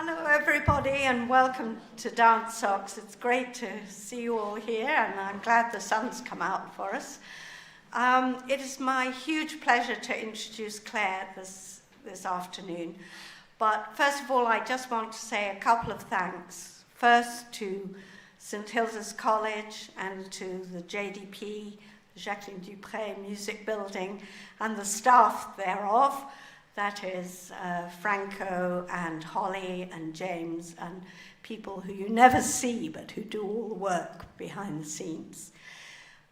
Hello everybody and welcome to DANSOX. It's great to see you all here and I'm glad the sun's come out for us. It is my huge pleasure to introduce Clare this afternoon. But first of all, I just want to say a couple of thanks. First to St. Hilda's College and to the JDP, the Jacqueline Music Building, and the staff thereof. That is Franco and Holly and James and people who you never see but who do all the work behind the scenes.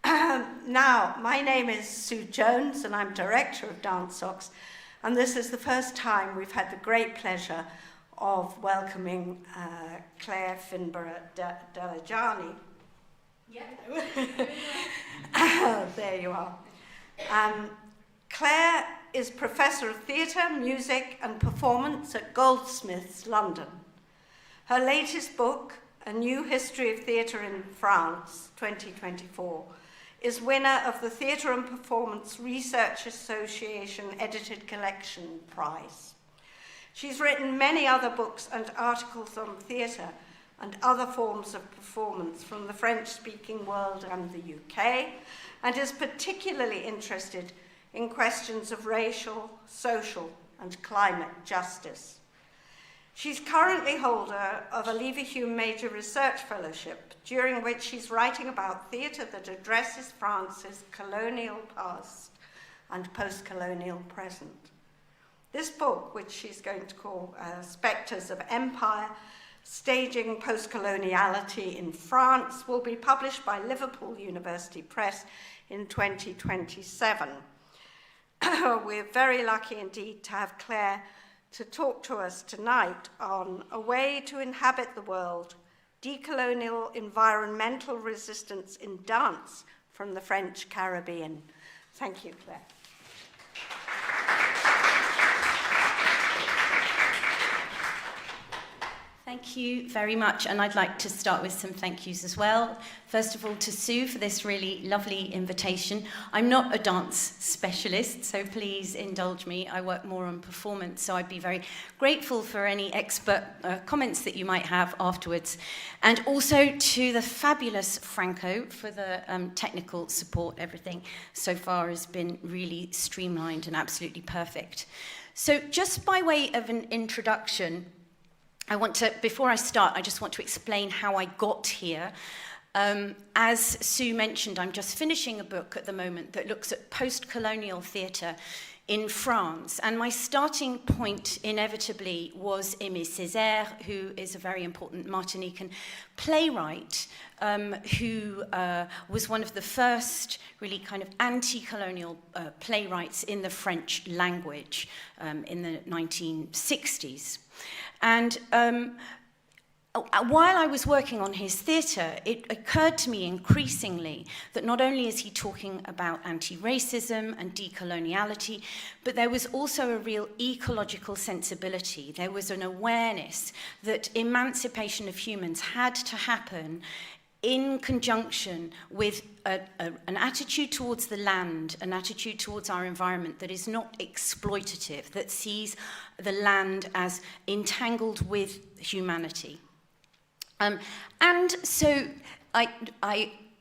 Now, my name is Sue Jones and I'm director of DANSOX, and this is the first time we've had the great pleasure of welcoming Clare Finburgh Delijani. There you are. Clare is Professor of Theatre, Music and Performance at Goldsmiths, London. Her latest book, A New History of Theatre in France, 2024, is winner of the Theatre and Performance Research Association Edited Collection Prize. She's written many other books and articles on theatre and other forms of performance from the French-speaking world and the UK, and is particularly interested in questions of racial, social, and climate justice. She's currently holder of a Leverhulme Major Research Fellowship, during which she's writing about theatre that addresses France's colonial past and post-colonial present. This book, which she's going to call Spectres of Empire, Staging Post-Coloniality in France, will be published by Liverpool University Press in 2027. We're very lucky indeed to have Clare to talk to us tonight on A Way to Inhabit the World, Decolonial Environmental Resistance in Dance from the French Caribbean. Thank you, Clare. Thank you very much, and I'd like to start with some thank yous as well. First of all, to Sue for this really lovely invitation. I'm not a dance specialist, so please indulge me. I work more on performance, so I'd be very grateful for any expert comments that you might have afterwards. And also to the fabulous Franco for the technical support. Everything so far has been really streamlined and absolutely perfect. So just by way of an introduction, before I start, I just want to explain how I got here. As Sue mentioned, I'm just finishing a book at the moment that looks at post-colonial theatre in France. And my starting point, inevitably, was Aimé Césaire, who is a very important Martinican playwright, who was one of the first really kind of anti-colonial playwrights in the French language in the 1960s. And while I was working on his theatre, it occurred to me increasingly that not only is he talking about anti-racism and decoloniality, but there was also a real ecological sensibility. There was an awareness that emancipation of humans had to happen in conjunction with an attitude towards the land, an attitude towards our environment that is not exploitative, that sees the land as entangled with humanity. And so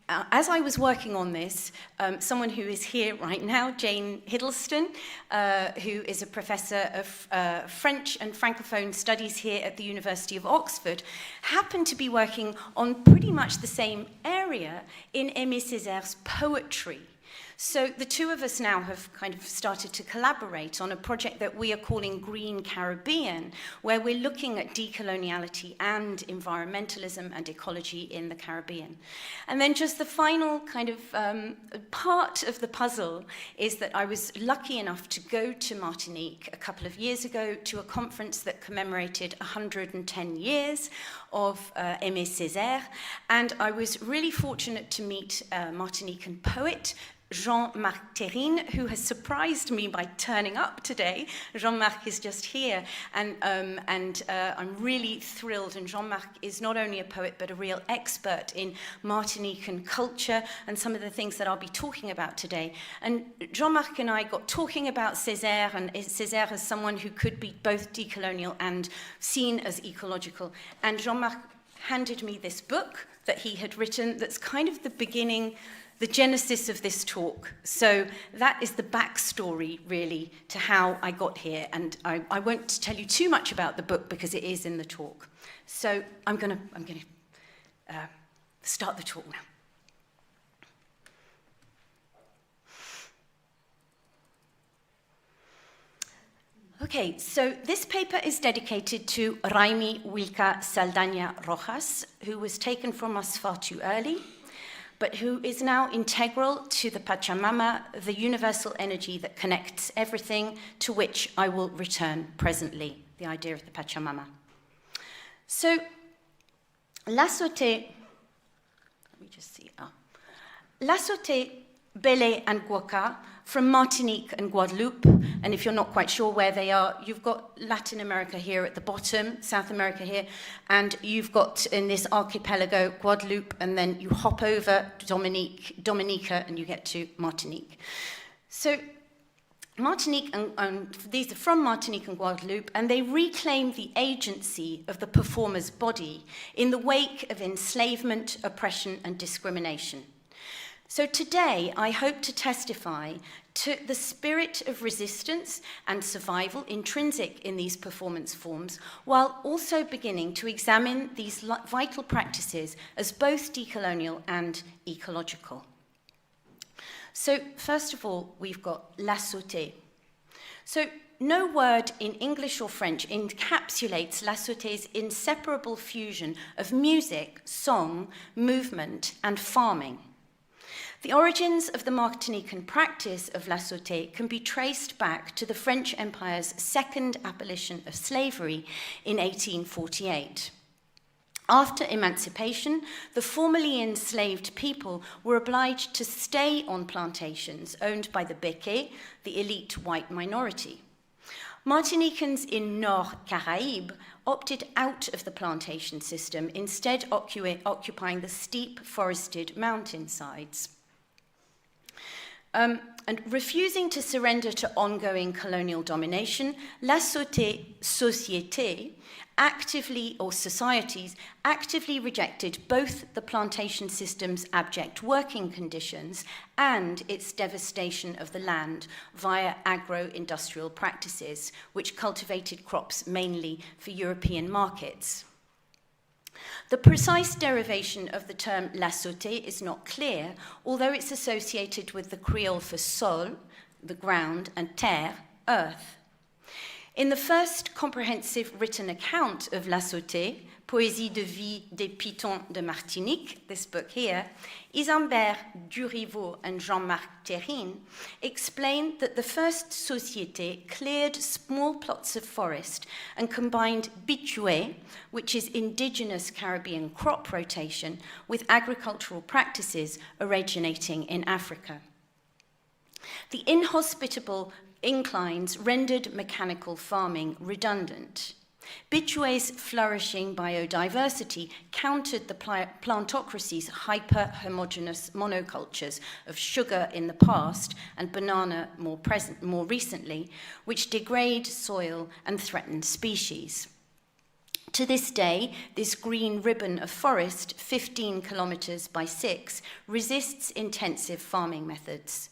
as I was working on this, someone who is here right now, Jane Hiddleston, who is a professor of French and Francophone studies here at the University of Oxford, happened to be working on pretty much the same area in Aimé Césaire's poetry. So the two of us now have kind of started to collaborate on a project that we are calling Green Caribbean, where we're looking at decoloniality and environmentalism and ecology in the Caribbean. And then just the final kind of part of the puzzle is that I was lucky enough to go to Martinique a couple of years ago to a conference that commemorated 110 years of Aimé Césaire, and I was really fortunate to meet a Martinican poet, Jean-Marc Terrine, who has surprised me by turning up today. Jean-Marc is just here, and I'm really thrilled. And Jean-Marc is not only a poet, but a real expert in Martinican culture and some of the things that I'll be talking about today. And Jean-Marc and I got talking about Césaire, and Césaire as someone who could be both decolonial and seen as ecological. And Jean-Marc handed me this book that he had written that's kind of the beginning, the genesis of this talk. So that is the backstory, really, to how I got here. And I won't tell you too much about the book because it is in the talk. So I'm gonna start the talk now. Okay, so this paper is dedicated to Raimi Wilka Saldaña Rojas, who was taken from us far too early, but who is now integral to the Pachamama, the universal energy that connects everything, to which I will return presently, the idea of the Pachamama. So, lasotè, let me just see, lasotè, bèlè, and gwoka, from Martinique and Guadeloupe, and if you're not quite sure where they are, you've got Latin America here at the bottom, South America here, and you've got in this archipelago Guadeloupe, and then you hop over Dominica, and you get to Martinique. So Martinique, and these are from Martinique and Guadeloupe, and they reclaim the agency of the performer's body in the wake of enslavement, oppression, and discrimination. So today, I hope to testify to the spirit of resistance and survival intrinsic in these performance forms, while also beginning to examine these vital practices as both decolonial and ecological. So first of all, we've got lasotè. So no word in English or French encapsulates lasotè's inseparable fusion of music, song, movement, and farming. The origins of the Martinican practice of lasotè can be traced back to the French Empire's second abolition of slavery in 1848. After emancipation, the formerly enslaved people were obliged to stay on plantations owned by the bèlè, the elite white minority. Martinicans in Nord Caraïbes opted out of the plantation system, instead occupying the steep forested mountainsides. And refusing to surrender to ongoing colonial domination, lasotè société societies actively rejected both the plantation system's abject working conditions and its devastation of the land via agro-industrial practices, which cultivated crops mainly for European markets. The precise derivation of the term lasotè is not clear, although it's associated with the Creole for sol, the ground, and terre, earth. In the first comprehensive written account of lasotè, Poésie de vie des Pitons de Martinique, this book here, Isambert Duriveau and Jean-Marc Terrine explained that the first société cleared small plots of forest and combined bitué, which is indigenous Caribbean crop rotation, with agricultural practices originating in Africa. The inhospitable inclines rendered mechanical farming redundant. Bitué's flourishing biodiversity countered the plantocracy's hyper-homogeneous monocultures of sugar in the past and banana more recently, which degrade soil and threaten species. To this day, this green ribbon of forest, 15 kilometers by 6, resists intensive farming methods.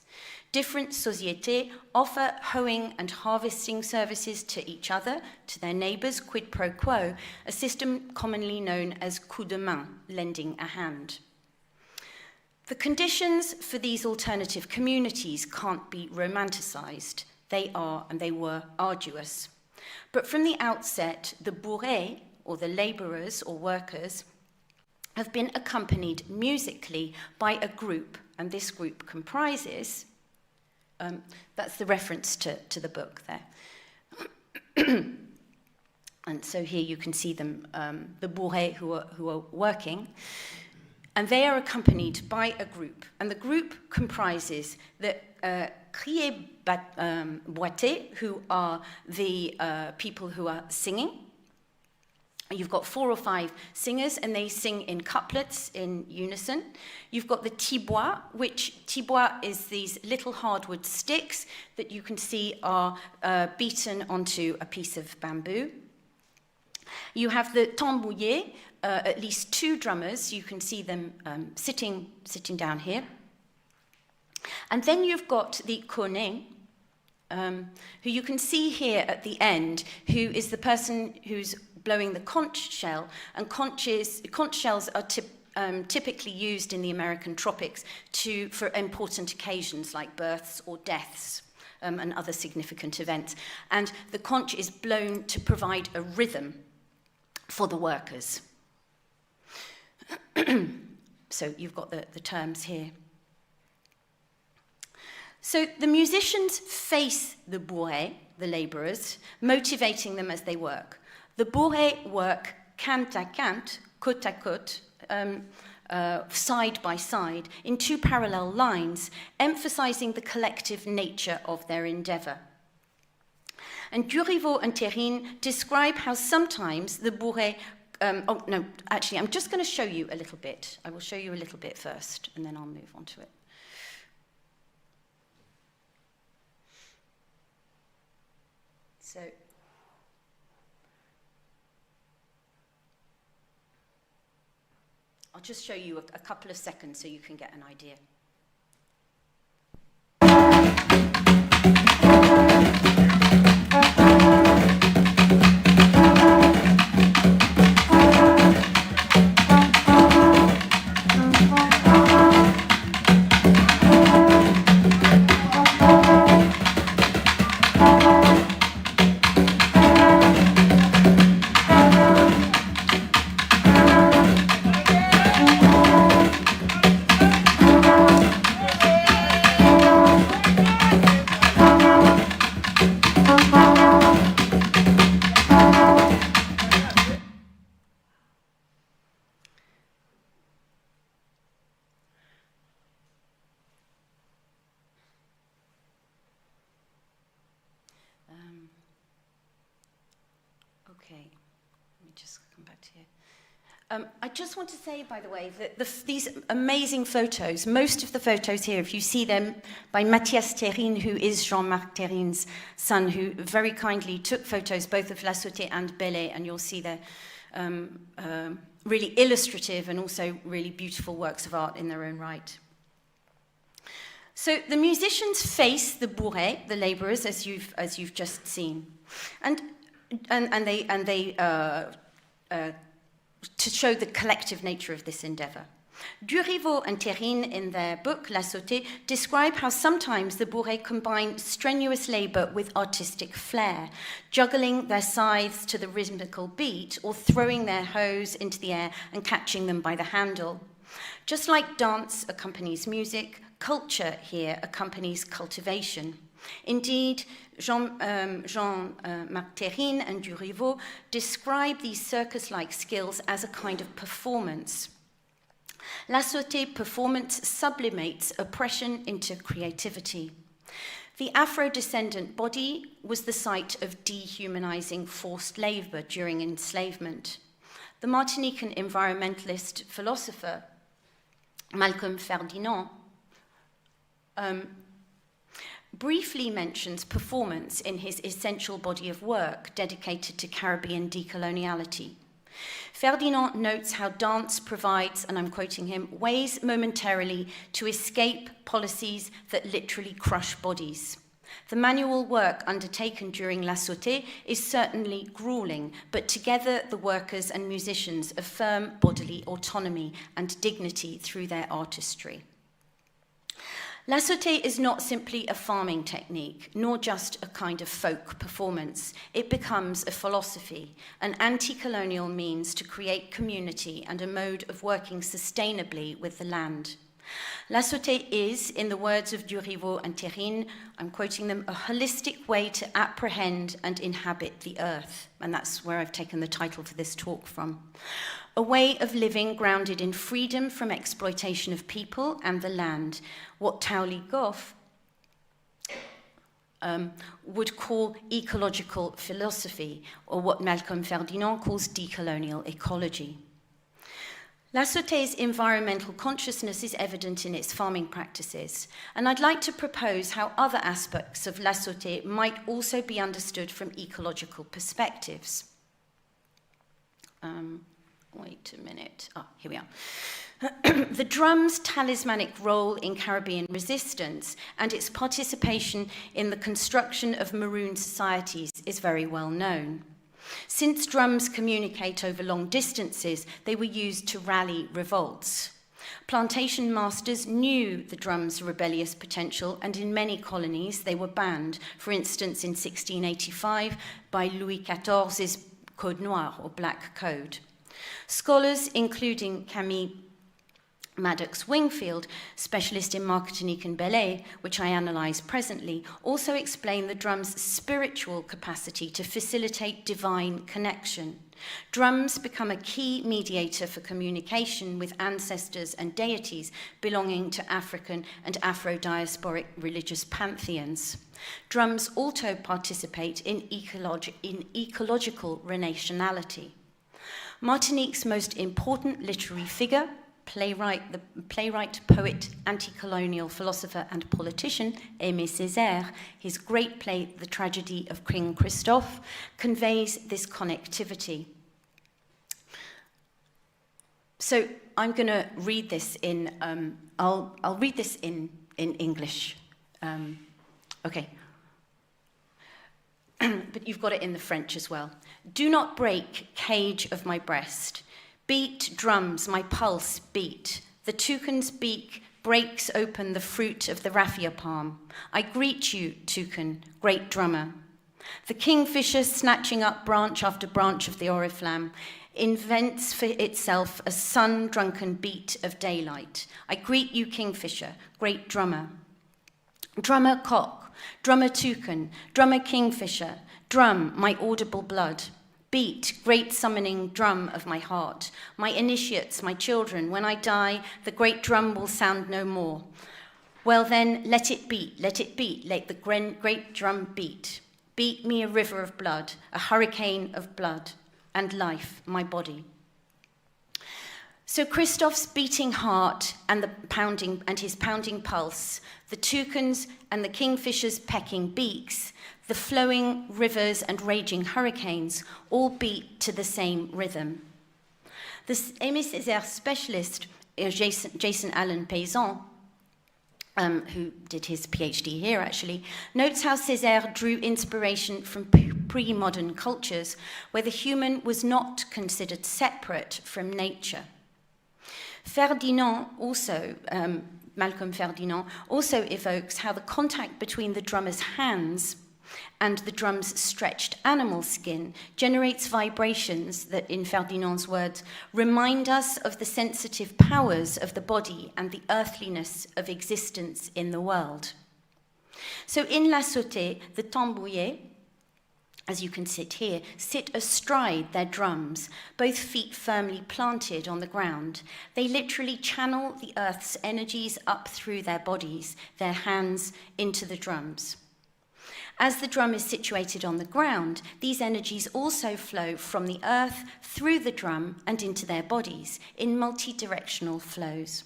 Different sociétés offer hoeing and harvesting services to each other, to their neighbours, quid pro quo, a system commonly known as coup de main, lending a hand. The conditions for these alternative communities can't be romanticised. They are, and they were, arduous. But from the outset, the bourrés, or the labourers or workers, have been accompanied musically by a group, and this group comprises... that's the reference to the book there. And so here you can see them, the bourrés who are working, and they are accompanied by a group. And the group comprises the criés boités, who are the people who are singing. You've got 4 or 5 singers, and they sing in couplets in unison. You've got the tibois, which tibois is these little hardwood sticks that you can see are beaten onto a piece of bamboo. You have the tambouillé, at least 2 drummers. You can see them sitting down here. And then you've got the cornet, who you can see here at the end, who is the person who's blowing the conch shell, and conch shells are typically used in the American tropics for important occasions like births or deaths and other significant events. And the conch is blown to provide a rhythm for the workers. So you've got the terms here. So the musicians face the bourrés, the labourers, motivating them as they work. The bourrés work quinte à quinte, côte à côte, side by side, in 2 parallel lines, emphasizing the collective nature of their endeavor. And Duriveau and Terrine describe how sometimes the bourrés... I'm just going to show you a little bit. I will show you a little bit first, and then I'll move on to it. So I'll just show you a couple of seconds so you can get an idea. Okay, let me just come back to here. I just want to say, by the way, that these amazing photos, most of the photos here, if you see them, by Mathias Terrine, who is Jean-Marc Terrine's son, who very kindly took photos both of lasotè and bèlè, and you'll see they're really illustrative and also really beautiful works of art in their own right. So the musicians face the bourré, the labourers, as you've just seen, and they to show the collective nature of this endeavour. Duriveau and Terrine, in their book lasotè, describe how sometimes the bourré combine strenuous labour with artistic flair, juggling their scythes to the rhythmical beat or throwing their hoes into the air and catching them by the handle. Just like dance accompanies music, culture here accompanies cultivation. Indeed, Jean-Marc Terrine and Duriveau describe these circus-like skills as a kind of performance. Lasotè performance sublimates oppression into creativity. The Afro-descendant body was the site of dehumanizing forced labor during enslavement. The Martinican environmentalist philosopher Malcolm Ferdinand briefly mentions performance in his essential body of work dedicated to Caribbean decoloniality. Ferdinand notes how dance provides, and I'm quoting him, ways momentarily to escape policies that literally crush bodies. The manual work undertaken during lasotè is certainly grueling, but together the workers and musicians affirm bodily autonomy and dignity through their artistry. Lasotè is not simply a farming technique, nor just a kind of folk performance. It becomes a philosophy, an anti-colonial means to create community and a mode of working sustainably with the land. Lasotè is, in the words of Duriveau and Terrine, I'm quoting them, a holistic way to apprehend and inhabit the earth. And that's where I've taken the title for this talk from. A way of living grounded in freedom from exploitation of people and the land, what Tauli Goff would call ecological philosophy, or what Malcolm Ferdinand calls decolonial ecology. Lasotè's environmental consciousness is evident in its farming practices, and I'd like to propose how other aspects of lasotè might also be understood from ecological perspectives. Wait a minute. Here we are. The drum's talismanic role in Caribbean resistance and its participation in the construction of maroon societies is very well known. Since drums communicate over long distances, they were used to rally revolts. Plantation masters knew the drum's rebellious potential, and in many colonies they were banned, for instance in 1685 by Louis XIV's Code Noir, or Black Code. Scholars, including Camille Maddox-Wingfield, specialist in Martinican bèlè, which I analyse presently, also explain the drum's spiritual capacity to facilitate divine connection. Drums become a key mediator for communication with ancestors and deities belonging to African and Afro-diasporic religious pantheons. Drums also participate in ecological relationality. Martinique's most important literary figure, playwright, poet, anti-colonial philosopher and politician, Aimé Césaire, his great play, The Tragedy of King Christophe, conveys this connectivity. So I'm going to read this in, I'll read this in English. Okay. But you've got it in the French as well. Do not break, cage of my breast. Beat, drums, my pulse beat. The toucan's beak breaks open the fruit of the raffia palm. I greet you, toucan, great drummer. The kingfisher, snatching up branch after branch of the oriflamme, invents for itself a sun-drunken beat of daylight. I greet you, kingfisher, great drummer. Drummer cock, drummer toucan, drummer kingfisher, drum, my audible blood. Beat, great summoning drum of my heart. My initiates, my children, when I die, the great drum will sound no more. Well then, let it beat, let the great drum beat. Beat me a river of blood, a hurricane of blood, and life, my body. So Christophe's beating heart and his pounding pulse, the toucans and the kingfishers' pecking beaks, the flowing rivers and raging hurricanes all beat to the same rhythm. The Aimé Césaire specialist, Jason Allen Payson, who did his PhD here actually, notes how Césaire drew inspiration from pre-modern cultures where the human was not considered separate from nature. Malcolm Ferdinand also evokes how the contact between the drummer's hands and the drum's stretched animal skin generates vibrations that, in Ferdinand's words, remind us of the sensitive powers of the body and the earthliness of existence in the world. So in lasotè, the tambouillés, as you can sit here, sit astride their drums, both feet firmly planted on the ground. They literally channel the earth's energies up through their bodies, their hands into the drums. As the drum is situated on the ground, these energies also flow from the earth through the drum and into their bodies in multi-directional flows.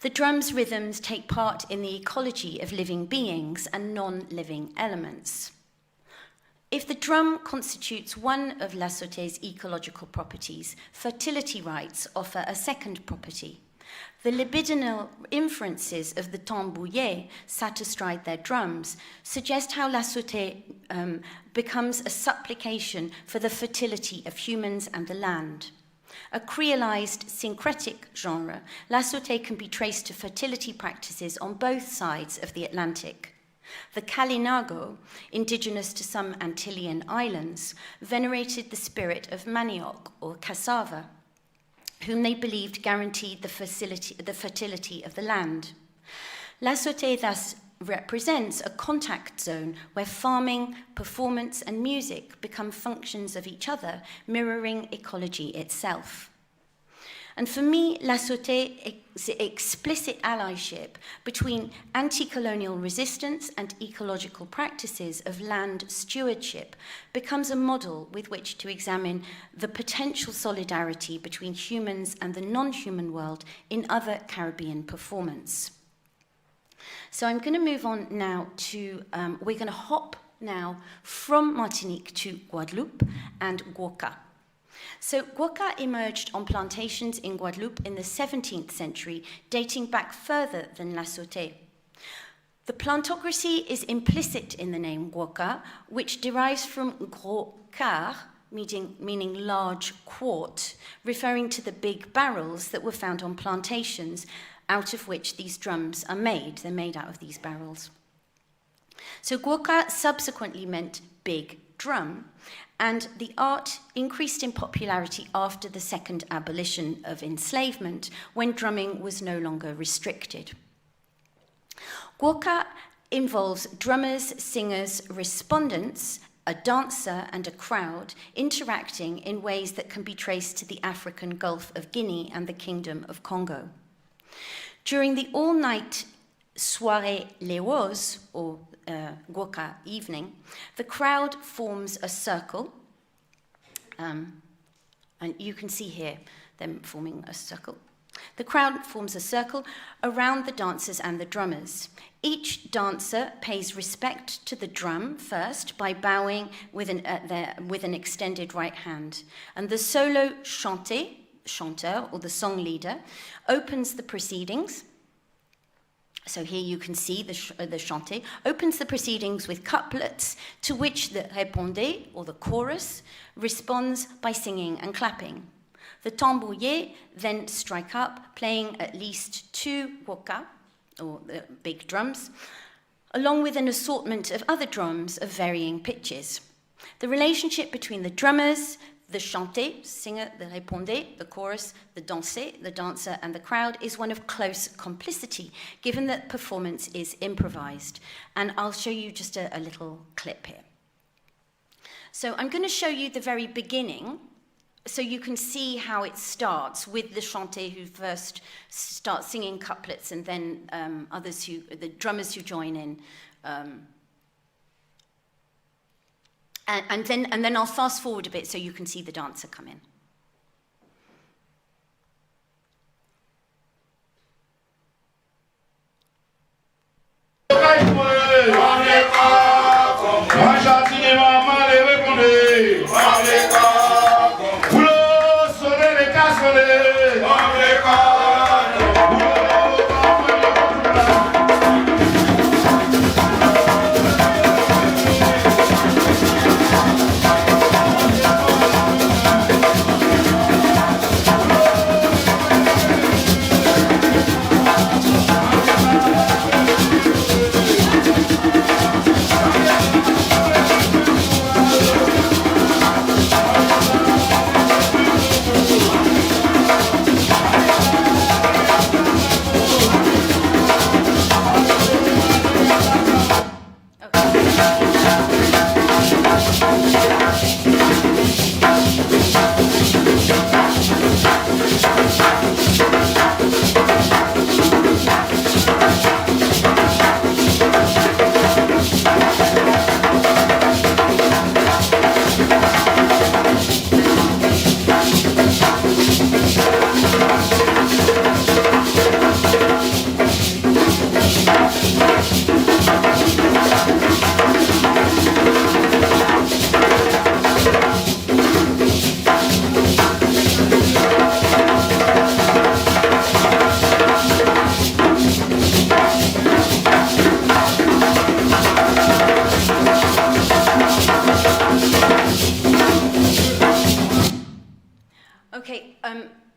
The drum's rhythms take part in the ecology of living beings and non-living elements. If the drum constitutes one of lasotè's ecological properties, fertility rites offer a second property. The libidinal inferences of the tambouillés sat astride their drums suggest how lasotè becomes a supplication for the fertility of humans and the land. A creolized syncretic genre, lasotè can be traced to fertility practices on both sides of the Atlantic. The Kalinago, indigenous to some Antillean islands, venerated the spirit of manioc or cassava, whom they believed guaranteed the fertility of the land. Lasotè thus represents a contact zone where farming, performance, and music become functions of each other, mirroring ecology itself. And for me, lasotè's explicit allyship between anti-colonial resistance and ecological practices of land stewardship becomes a model with which to examine the potential solidarity between humans and the non-human world in other Caribbean performance. So I'm going to move on now to, we're going to hop now from Martinique to Guadeloupe and gwoka. So gwoka emerged on plantations in Guadeloupe in the 17th century, dating back further than lasotè. The plantocracy is implicit in the name gwoka, which derives from gros quart, meaning large quart, referring to the big barrels that were found on plantations, out of which these drums are made. They're made out of these barrels. So gwoka subsequently meant big drum, and the art increased in popularity after the second abolition of enslavement, when drumming was no longer restricted. Gwoka involves drummers, singers, respondents, a dancer and a crowd interacting in ways that can be traced to the African Gulf of Guinea and the Kingdom of Congo. During the all-night soirée léoise, or gwoka evening, the crowd forms a circle And you can see here them forming a circle. The crowd forms a circle around the dancers and the drummers. Each dancer pays respect to the drum first by bowing with an extended right hand. And the solo chanteur, or the song leader, opens the proceedings. So here you can see the chanté opens the proceedings with couplets to which the répondé, or the chorus, responds by singing and clapping. The tambouriers then strike up, playing at least 2 gwoka, or the big drums, along with an assortment of other drums of varying pitches. The relationship between the drummers, the chanté, singer, the répondé, the chorus, the dansé, the dancer, and the crowd is one of close complicity, given that performance is improvised. And I'll show you just a little clip here. So I'm going to show you the very beginning, so you can see how it starts with the chanté who first start singing couplets, and then the drummers who join in. And then I'll fast forward a bit so you can see the dancer come in.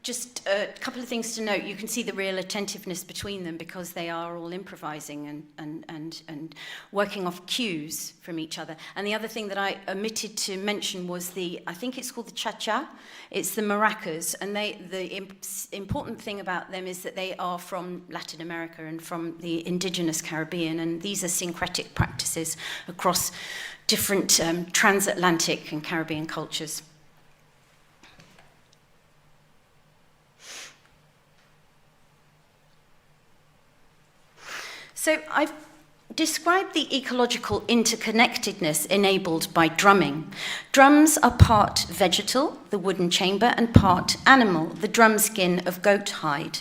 Just a couple of things to note. You can see the real attentiveness between them because they are all improvising and working off cues from each other. And the other thing that I omitted to mention was I think it's called the cha-cha. It's the maracas. And the important thing about them is that they are from Latin America and from the indigenous Caribbean. And these are syncretic practices across different transatlantic and Caribbean cultures. So I've described the ecological interconnectedness enabled by drumming. Drums are part vegetal, the wooden chamber, and part animal, the drum skin of goat hide.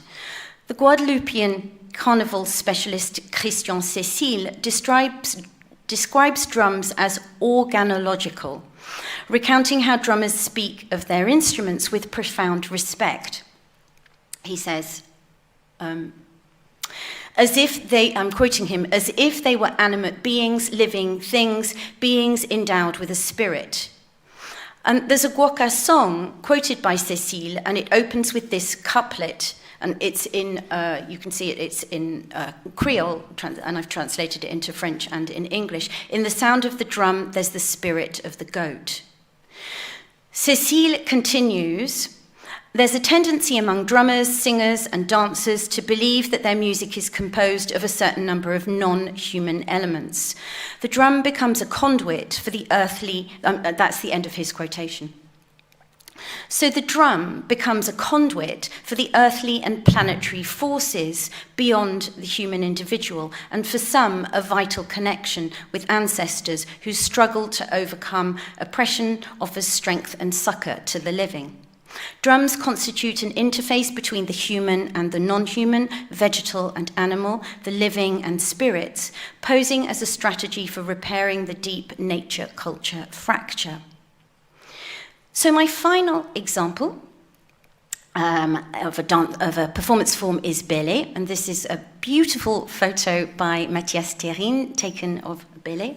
The Guadeloupian carnival specialist Christian Cécile describes drums as organological, recounting how drummers speak of their instruments with profound respect. He says, as if they, I'm quoting him, as if they were animate beings, living things, beings endowed with a spirit. And there's a gwoka song quoted by Cécile, and it opens with this couplet, and it's in, you can see it, it's in Creole, and I've translated it into French and in English. In the sound of the drum, there's the spirit of the goat. Cécile continues, there's a tendency among drummers, singers, and dancers to believe that their music is composed of a certain number of non-human elements. The drum becomes a conduit for the earthly, that's the end of his quotation. So the drum becomes a conduit for the earthly and planetary forces beyond the human individual, and for some, a vital connection with ancestors who struggle to overcome oppression, offers strength and succor to the living. Drums constitute an interface between the human and the non-human, vegetal and animal, the living and spirits, posing as a strategy for repairing the deep nature-culture fracture. So my final example of a performance form is bèlè, and this is a beautiful photo by Mathias Terrine taken of bèlè.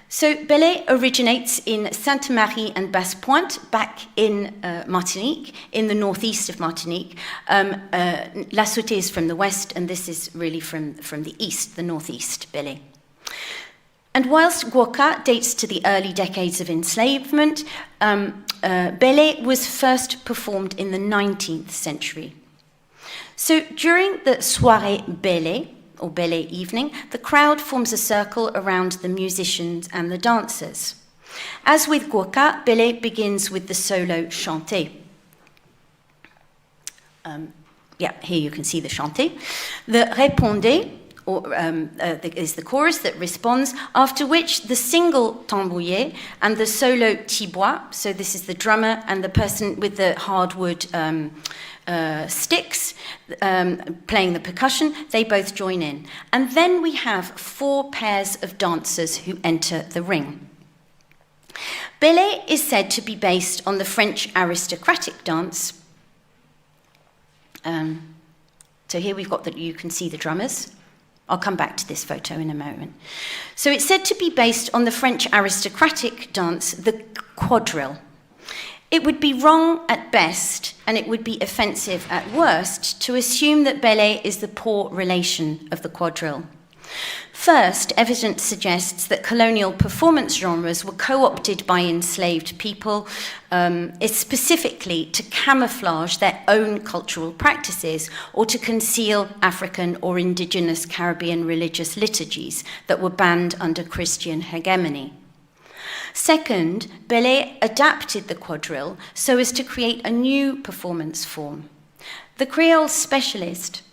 So bèlè originates in Sainte-Marie and Basse-Pointe, back in Martinique, in the northeast of Martinique. Lasotè is from the west, and this is really from the east, the northeast, bèlè. And whilst gwoka dates to the early decades of enslavement, bèlè was first performed in the 19th century. So during the soirée bèlè, or bèlè evening, the crowd forms a circle around the musicians and the dancers. As with gwoka, bèlè begins with the solo chanté. Here you can see the chanté. The répondé, is the chorus that responds, after which the single tambouillé and the solo tibois, so this is the drummer and the person with the hardwood sticks playing the percussion, they both join in. And then we have 4 pairs of dancers who enter the ring. Bèlè is said to be based on the French aristocratic dance. So here we've got you can see the drummers. I'll come back to this photo in a moment. So it's said to be based on the French aristocratic dance, the quadrille. It would be wrong at best, and it would be offensive at worst, to assume that bèlè is the poor relation of the quadrille. First, evidence suggests that colonial performance genres were co-opted by enslaved people, specifically to camouflage their own cultural practices or to conceal African or indigenous Caribbean religious liturgies that were banned under Christian hegemony. Second, bèlè adapted the quadrille so as to create a new performance form. The Creole specialist,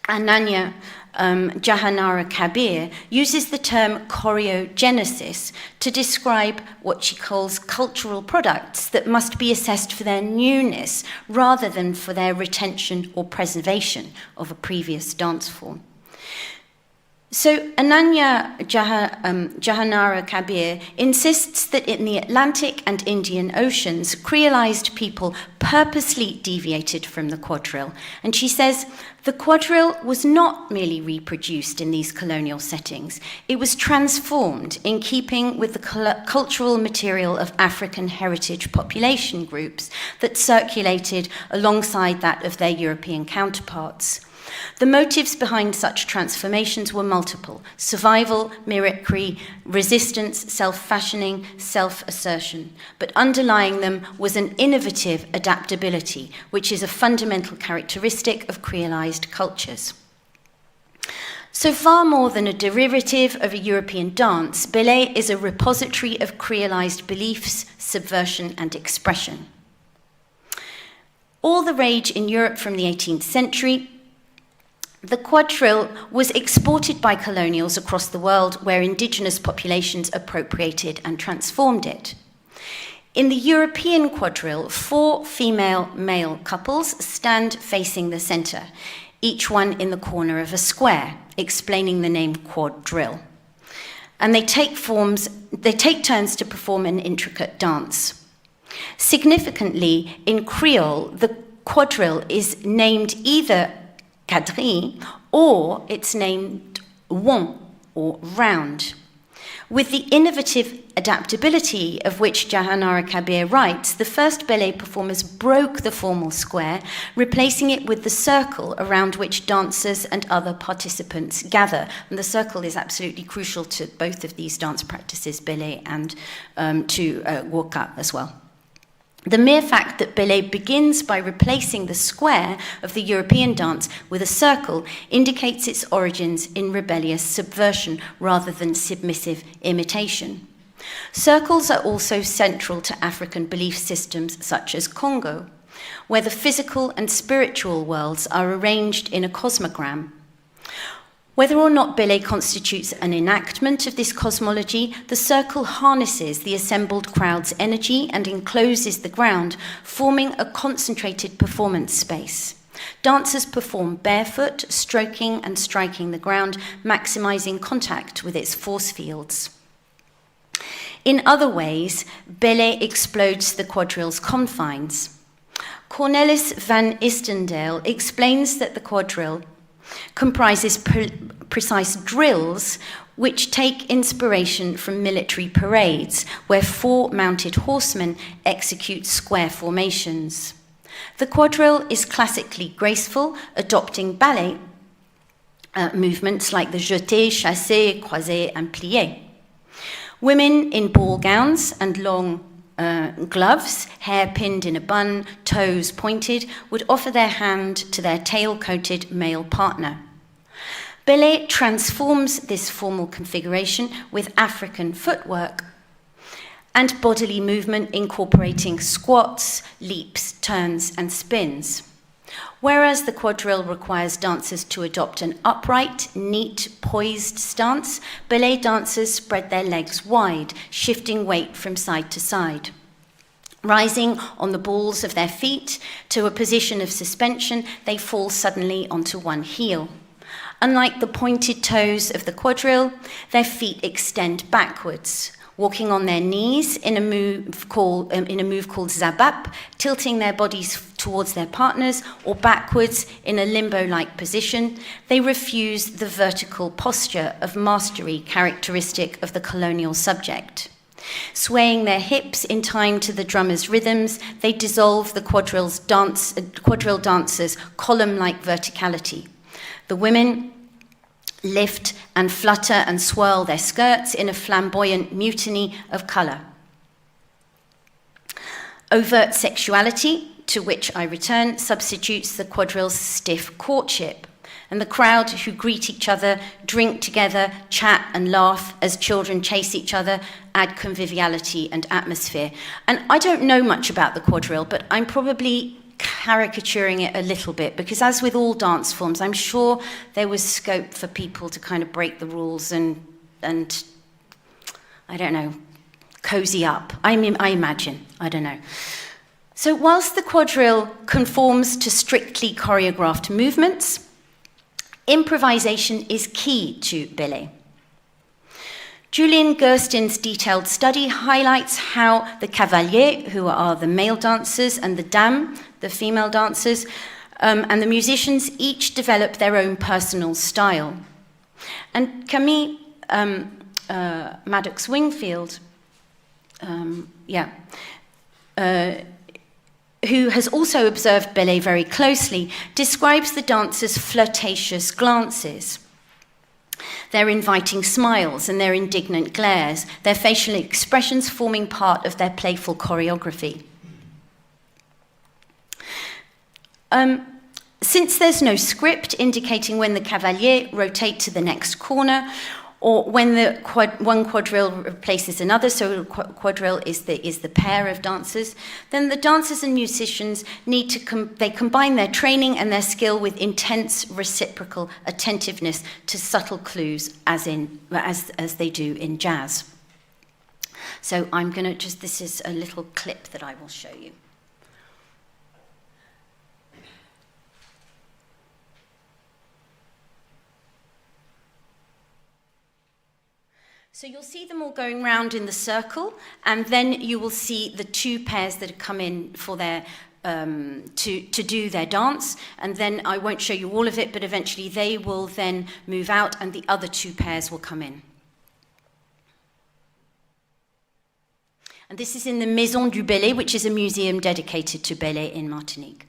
Ananya Jahanara Kabir, uses the term choreogenesis to describe what she calls cultural products that must be assessed for their newness rather than for their retention or preservation of a previous dance form. So Ananya Jahanara Kabir insists that in the Atlantic and Indian Oceans, creolized people purposely deviated from the quadrille. And she says, the quadrille was not merely reproduced in these colonial settings. It was transformed in keeping with the cultural material of African heritage population groups that circulated alongside that of their European counterparts. The motives behind such transformations were multiple: survival, mimicry, resistance, self-fashioning, self-assertion. But underlying them was an innovative adaptability, which is a fundamental characteristic of creolized cultures. So far more than a derivative of a European dance, bèlè is a repository of creolized beliefs, subversion, and expression. All the rage in Europe from the 18th century, the quadrille was exported by colonials across the world where indigenous populations appropriated and transformed it. In the European quadrille, 4 female-male couples stand facing the center, each one in the corner of a square, explaining the name quadrille. And they take turns to perform an intricate dance. Significantly, in Creole, the quadrille is named either quadrille, or it's named rond, or round. With the innovative adaptability of which Jahanara Kabir writes, the first bèlè performers broke the formal square, replacing it with the circle around which dancers and other participants gather. And the circle is absolutely crucial to both of these dance practices, bèlè and to gwoka as well. The mere fact that bèlè begins by replacing the square of the European dance with a circle indicates its origins in rebellious subversion rather than submissive imitation. Circles are also central to African belief systems such as Congo, where the physical and spiritual worlds are arranged in a cosmogram. Whether or not bèlè constitutes an enactment of this cosmology, the circle harnesses the assembled crowd's energy and encloses the ground, forming a concentrated performance space. Dancers perform barefoot, stroking and striking the ground, maximizing contact with its force fields. In other ways, bèlè explodes the quadrille's confines. Cornelis van Istendale explains that the quadrille comprises precise drills which take inspiration from military parades, where 4 mounted horsemen execute square formations. The quadrille is classically graceful, adopting ballet movements like the jeté, chassé, croisé, and plié. Women in ball gowns and long gloves, hair pinned in a bun, toes pointed, would offer their hand to their tail-coated male partner. Bèlè transforms this formal configuration with African footwork and bodily movement incorporating squats, leaps, turns, and spins. Whereas the quadrille requires dancers to adopt an upright, neat, poised stance, bèlè dancers spread their legs wide, shifting weight from side to side. Rising on the balls of their feet to a position of suspension, they fall suddenly onto one heel. Unlike the pointed toes of the quadrille, their feet extend backwards, walking on their knees in a move called zabap, tilting their bodies towards their partners, or backwards in a limbo-like position. They refuse the vertical posture of mastery characteristic of the colonial subject. Swaying their hips in time to the drummer's rhythms, they dissolve the quadrille dancers' column-like verticality. The women lift and flutter and swirl their skirts in a flamboyant mutiny of colour. Overt sexuality, to which I return, substitutes the quadrille's stiff courtship, and the crowd who greet each other, drink together, chat and laugh as children chase each other, add conviviality and atmosphere. And I don't know much about the quadrille, but I'm probably caricaturing it a little bit, because as with all dance forms, I'm sure there was scope for people to kind of break the rules and I don't know, cozy up. I imagine, I don't know. So whilst the quadrille conforms to strictly choreographed movements, improvisation is key to bèlè. Julian Gerstin's detailed study highlights how the cavaliers, who are the male dancers, and the dames, the female dancers, and the musicians each develop their own personal style. And Camille Maddox Wingfield, who has also observed bèlè very closely, describes the dancers' flirtatious glances, their inviting smiles and their indignant glares, their facial expressions forming part of their playful choreography. Since there's no script indicating when the cavaliers rotate to the next corner, or when one quadrille replaces another, so a quadrille is the pair of dancers, then the dancers and musicians need to they combine their training and their skill with intense reciprocal attentiveness to subtle clues, as they do in jazz. So I'm going to this is a little clip that I will show you. So you'll see them all going round in the circle, and then you will see the 2 pairs that have come in for their to do their dance, and then I won't show you all of it, but eventually they will then move out and the other 2 pairs will come in. And this is in the Maison du Bèlè, which is a museum dedicated to bèlè in Martinique.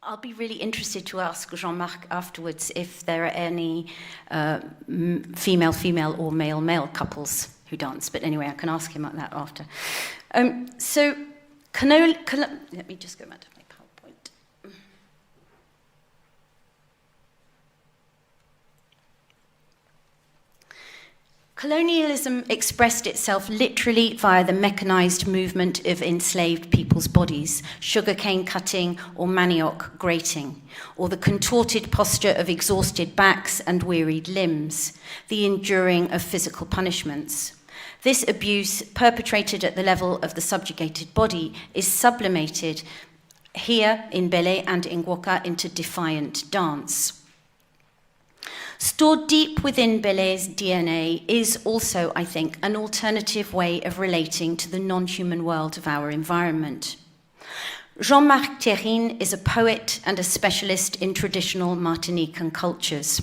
I'll be really interested to ask Jean-Marc afterwards if there are any female-female or male-male couples who dance. But anyway, I can ask him about that after. Let me just go back to my PowerPoint. Colonialism expressed itself literally via the mechanized movement of enslaved people's bodies, sugarcane cutting or manioc grating, or the contorted posture of exhausted backs and wearied limbs, the enduring of physical punishments. This abuse, perpetrated at the level of the subjugated body, is sublimated here in bèlè and in gwoka into defiant dance. Stored deep within bèlè's DNA is also, I think, an alternative way of relating to the non-human world of our environment. Jean-Marc Thérine is a poet and a specialist in traditional Martinican cultures.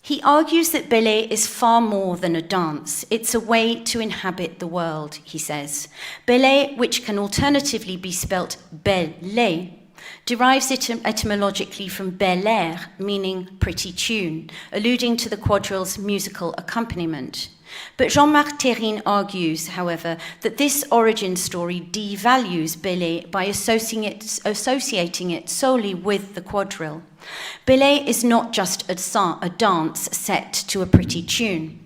He argues that bèlè is far more than a dance. It's a way to inhabit the world, he says. Bèlè, which can alternatively be spelt bèlè, derives etymologically from bel air, meaning pretty tune, alluding to the quadrille's musical accompaniment. But Jean-Marc Thérine argues, however, that this origin story devalues bèlè by associating it solely with the quadrille. Bèlè is not just a dance set to a pretty tune.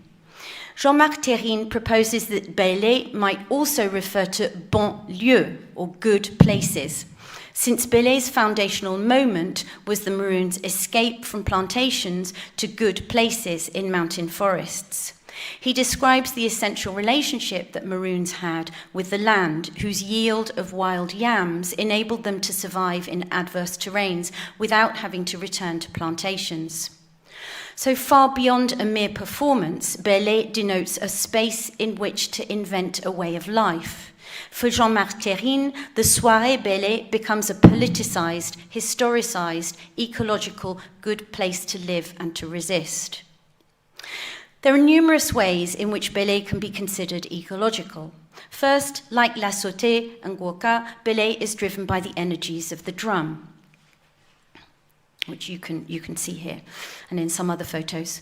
Jean-Marc Thérine proposes that bèlè might also refer to bon lieu, or good places, since bèlè's foundational moment was the Maroons' escape from plantations to good places in mountain forests. He describes the essential relationship that Maroons had with the land, whose yield of wild yams enabled them to survive in adverse terrains without having to return to plantations. So far beyond a mere performance, bèlè denotes a space in which to invent a way of life. For Jean-Marc Thérine, the soirée bèlè becomes a politicized, historicized, ecological good place to live and to resist. There are numerous ways in which bèlè can be considered ecological. First, like lasotè and gwoka, bèlè is driven by the energies of the drum, which you can see here and in some other photos.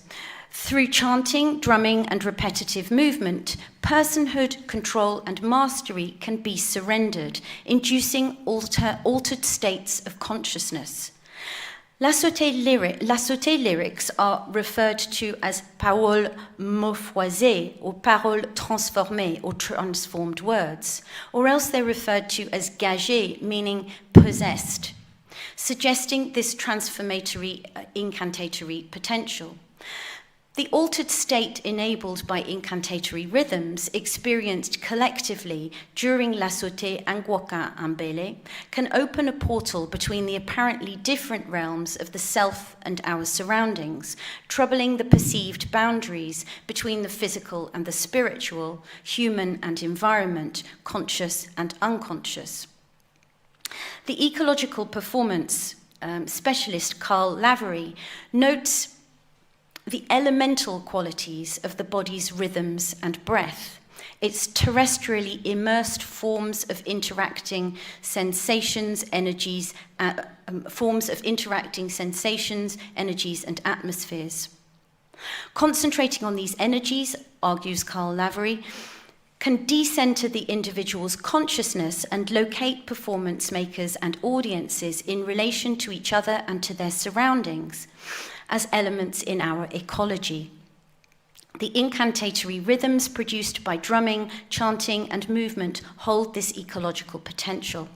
Through chanting, drumming, and repetitive movement, personhood, control, and mastery can be surrendered, inducing altered states of consciousness. Lasotè lyrics are referred to as paroles morphoisées, or paroles transformées, or transformed words, or else they're referred to as gagées, meaning possessed, suggesting this transformatory, incantatory potential. The altered state enabled by incantatory rhythms experienced collectively during lasotè and gwoka and bèlè can open a portal between the apparently different realms of the self and our surroundings, troubling the perceived boundaries between the physical and the spiritual, human and environment, conscious and unconscious. The ecological performance specialist DeLoughrey notes the elemental qualities of the body's rhythms and breath, its terrestrially immersed forms of interacting sensations, energies, and atmospheres. Concentrating on these energies, argues DeLoughrey, can decenter the individual's consciousness and locate performance makers and audiences in relation to each other and to their surroundings as elements in our ecology. The incantatory rhythms produced by drumming, chanting, and movement hold this ecological potential.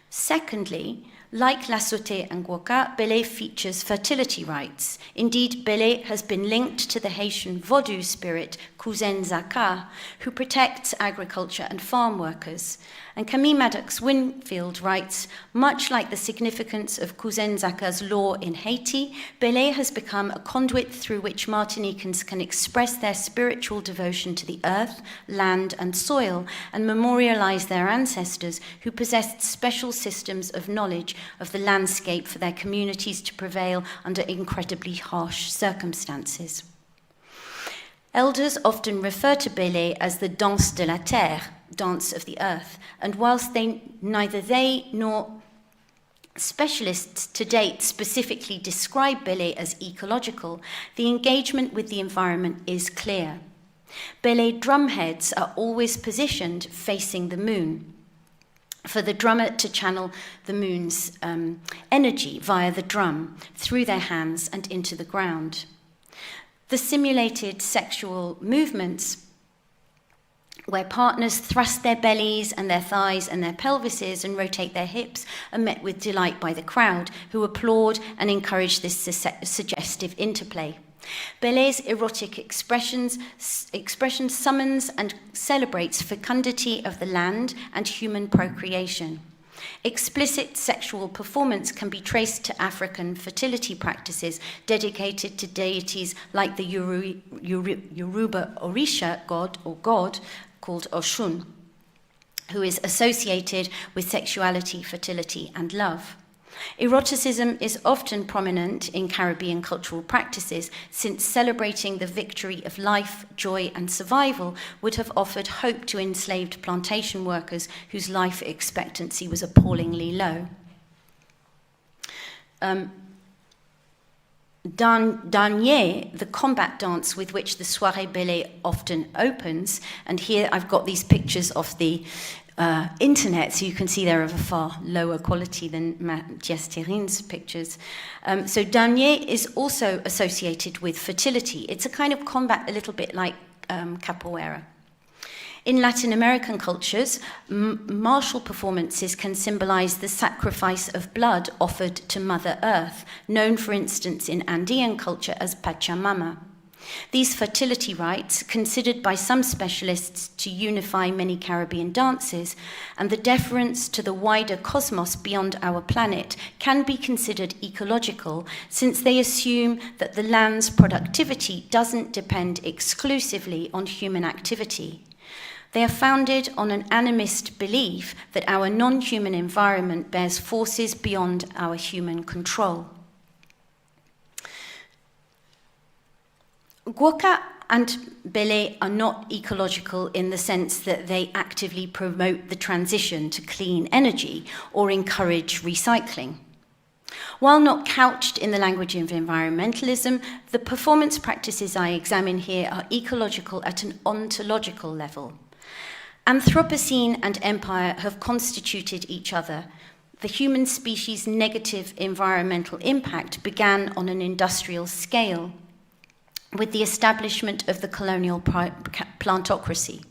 Secondly, like lasotè and gwoka, bèlè features fertility rites. Indeed, bèlè has been linked to the Haitian Vodou spirit, Cousin Zaka, who protects agriculture and farm workers. And Camille Maddox-Winfield writes, much like the significance of Cousin Zaka's law in Haiti, bèlè has become a conduit through which Martinicans can express their spiritual devotion to the earth, land, and soil, and memorialize their ancestors who possessed special systems of knowledge of the landscape for their communities to prevail under incredibly harsh circumstances. Elders often refer to bèlè as the danse de la terre, dance of the earth, and whilst neither they nor specialists to date specifically describe bèlè as ecological, the engagement with the environment is clear. Bèlè drumheads are always positioned facing the moon, for the drummer to channel the moon's energy via the drum, through their hands and into the ground. The simulated sexual movements where partners thrust their bellies and their thighs and their pelvises and rotate their hips are met with delight by the crowd, who applaud and encourage this suggestive interplay. Bèlè's erotic expression summons and celebrates fecundity of the land and human procreation. Explicit sexual performance can be traced to African fertility practices dedicated to deities like the Yoruba Orisha god called Oshun, who is associated with sexuality, fertility, and love. Eroticism is often prominent in Caribbean cultural practices, since celebrating the victory of life, joy, and survival would have offered hope to enslaved plantation workers whose life expectancy was appallingly low. Danier, the combat dance with which the soirée bèlè often opens, and here I've got these pictures of the internet, so you can see they're of a far lower quality than Jess Thérine's pictures. So Danier is also associated with fertility. It's a kind of combat a little bit like capoeira. In Latin American cultures, martial performances can symbolize the sacrifice of blood offered to Mother Earth, known, for instance, in Andean culture as Pachamama. These fertility rites, considered by some specialists to unify many Caribbean dances, and the deference to the wider cosmos beyond our planet, can be considered ecological, since they assume that the land's productivity doesn't depend exclusively on human activity. They are founded on an animist belief that our non-human environment bears forces beyond our human control. Gwoka and bèlè are not ecological in the sense that they actively promote the transition to clean energy or encourage recycling. While not couched in the language of environmentalism, the performance practices I examine here are ecological at an ontological level. Anthropocene and empire have constituted each other. The human species' negative environmental impact began on an industrial scale, with the establishment of the colonial plantocracy.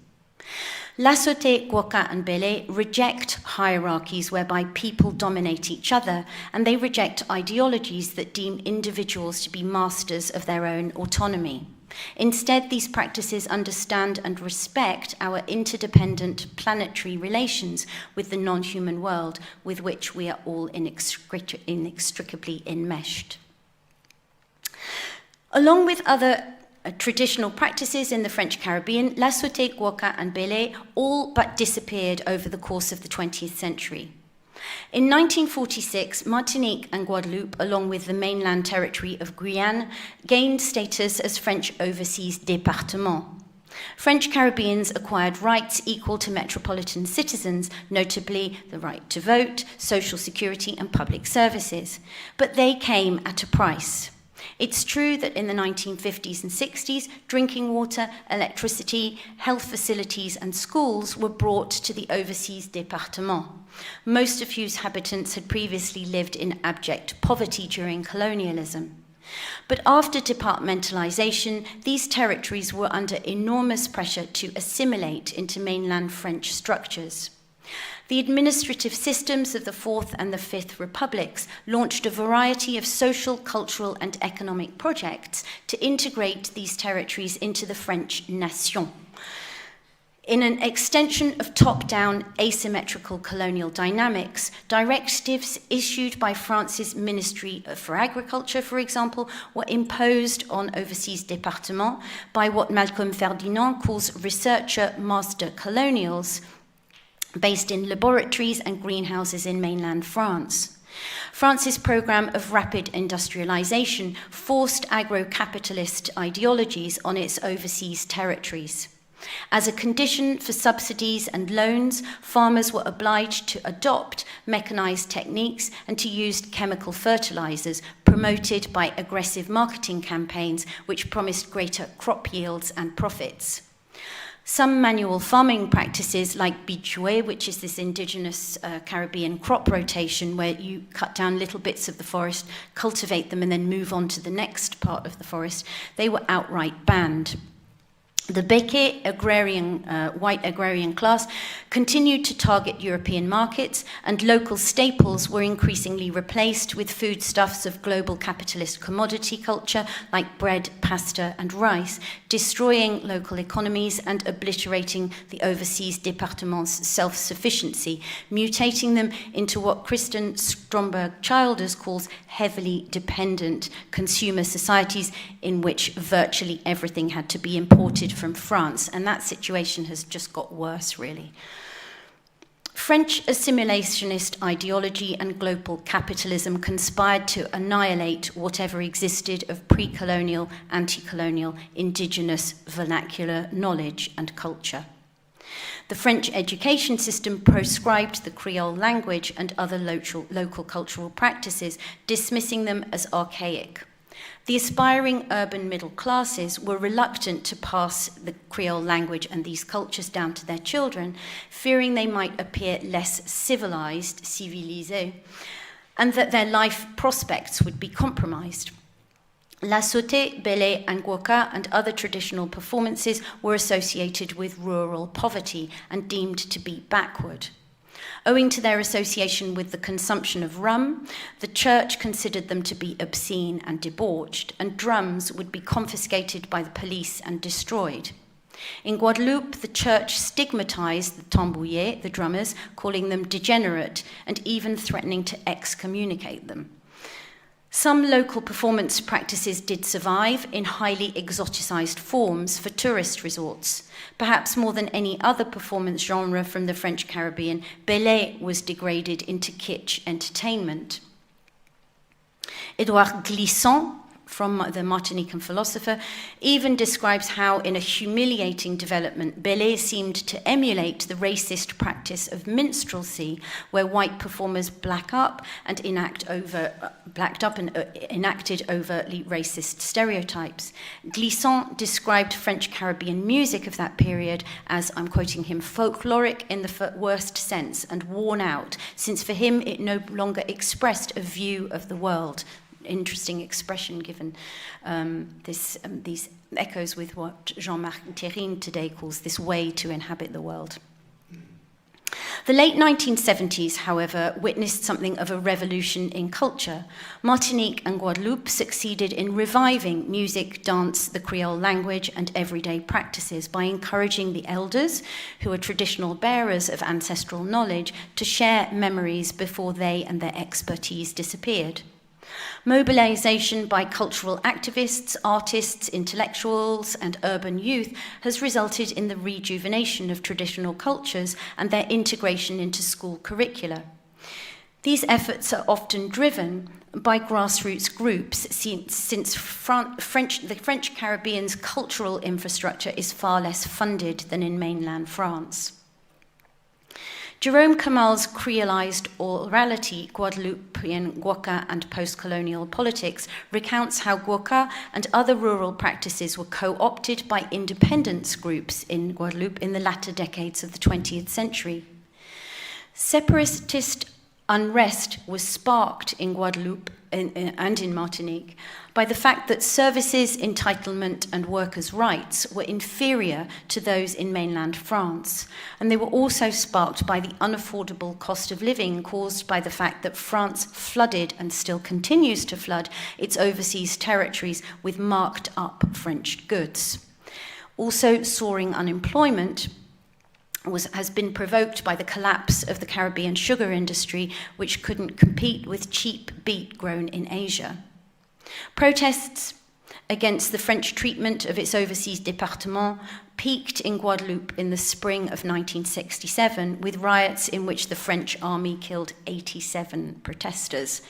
Lasotè, gwoka, and bèlè reject hierarchies whereby people dominate each other, and they reject ideologies that deem individuals to be masters of their own autonomy. Instead, these practices understand and respect our interdependent planetary relations with the non-human world, with which we are all inextricably enmeshed. Along with other traditional practices in the French Caribbean, lasotè, gwoka, and bèlè all but disappeared over the course of the 20th century. In 1946, Martinique and Guadeloupe, along with the mainland territory of Guyane, gained status as French overseas départements. French Caribbeans acquired rights equal to metropolitan citizens, notably the right to vote, social security, and public services. But they came at a price. It's true that in the 1950s and 60s, drinking water, electricity, health facilities, and schools were brought to the overseas départements, most of whose inhabitants had previously lived in abject poverty during colonialism. But after departmentalization, these territories were under enormous pressure to assimilate into mainland French structures. The administrative systems of the Fourth and the Fifth Republics launched a variety of social, cultural, and economic projects to integrate these territories into the French nation. In an extension of top-down asymmetrical colonial dynamics, directives issued by France's Ministry for Agriculture, for example, were imposed on overseas départements by what Malcolm Ferdinand calls researcher master colonials, based in laboratories and greenhouses in mainland France. France's programme of rapid industrialisation forced agro-capitalist ideologies on its overseas territories. As a condition for subsidies and loans, farmers were obliged to adopt mechanised techniques and to use chemical fertilisers promoted by aggressive marketing campaigns which promised greater crop yields and profits. Some manual farming practices like bichoué, which is this indigenous Caribbean crop rotation where you cut down little bits of the forest, cultivate them and then move on to the next part of the forest, they were outright banned. The bèlè, white agrarian class, continued to target European markets, and local staples were increasingly replaced with foodstuffs of global capitalist commodity culture like bread, pasta, and rice, destroying local economies and obliterating the overseas départements' self-sufficiency, mutating them into what Kristen Stromberg-Childers calls heavily dependent consumer societies in which virtually everything had to be imported from France, and that situation has just got worse, really. French assimilationist ideology and global capitalism conspired to annihilate whatever existed of pre-colonial, anti-colonial, indigenous vernacular knowledge and culture. The French education system proscribed the Creole language and other local cultural practices, dismissing them as archaic. The aspiring urban middle classes were reluctant to pass the Creole language and these cultures down to their children, fearing they might appear less civilized, civilisé, and that their life prospects would be compromised. Lasotè, bèlè, and gwoka and other traditional performances were associated with rural poverty and deemed to be backward. Owing to their association with the consumption of rum, the church considered them to be obscene and debauched, and drums would be confiscated by the police and destroyed. In Guadeloupe, the church stigmatized the tambouillés, the drummers, calling them degenerate and even threatening to excommunicate them. Some local performance practices did survive in highly exoticized forms for tourist resorts. Perhaps more than any other performance genre from the French Caribbean, bèlè was degraded into kitsch entertainment. Édouard Glissant, from the Martinican philosopher, even describes how, in a humiliating development, bèlè seemed to emulate the racist practice of minstrelsy, where white performers blacked up and enacted overtly racist stereotypes. Glissant described French Caribbean music of that period as, I'm quoting him, folkloric in the worst sense and worn out, since for him it no longer expressed a view of the world. Interesting expression given these echoes with what Jean-Marc Thérine today calls this way to inhabit the world. The late 1970s, however, witnessed something of a revolution in culture. Martinique and Guadeloupe succeeded in reviving music, dance, the Creole language, and everyday practices by encouraging the elders, who are traditional bearers of ancestral knowledge, to share memories before they and their expertise disappeared. Mobilization by cultural activists, artists, intellectuals, and urban youth has resulted in the rejuvenation of traditional cultures and their integration into school curricula. These efforts are often driven by grassroots groups, since the French Caribbean's cultural infrastructure is far less funded than in mainland France. Jerome Kamal's creolized orality, Guadeloupian, gwoka, and post-colonial politics recounts how gwoka and other rural practices were co-opted by independence groups in Guadeloupe in the latter decades of the 20th century. Separatist unrest was sparked in Guadeloupe and in Martinique by the fact that services, entitlement, and workers' rights were inferior to those in mainland France. And they were also sparked by the unaffordable cost of living caused by the fact that France flooded and still continues to flood its overseas territories with marked up French goods. Also, soaring unemployment has been provoked by the collapse of the Caribbean sugar industry, which couldn't compete with cheap beet grown in Asia. Protests against the French treatment of its overseas départements peaked in Guadeloupe in the spring of 1967 with riots in which the French army killed 87 protesters.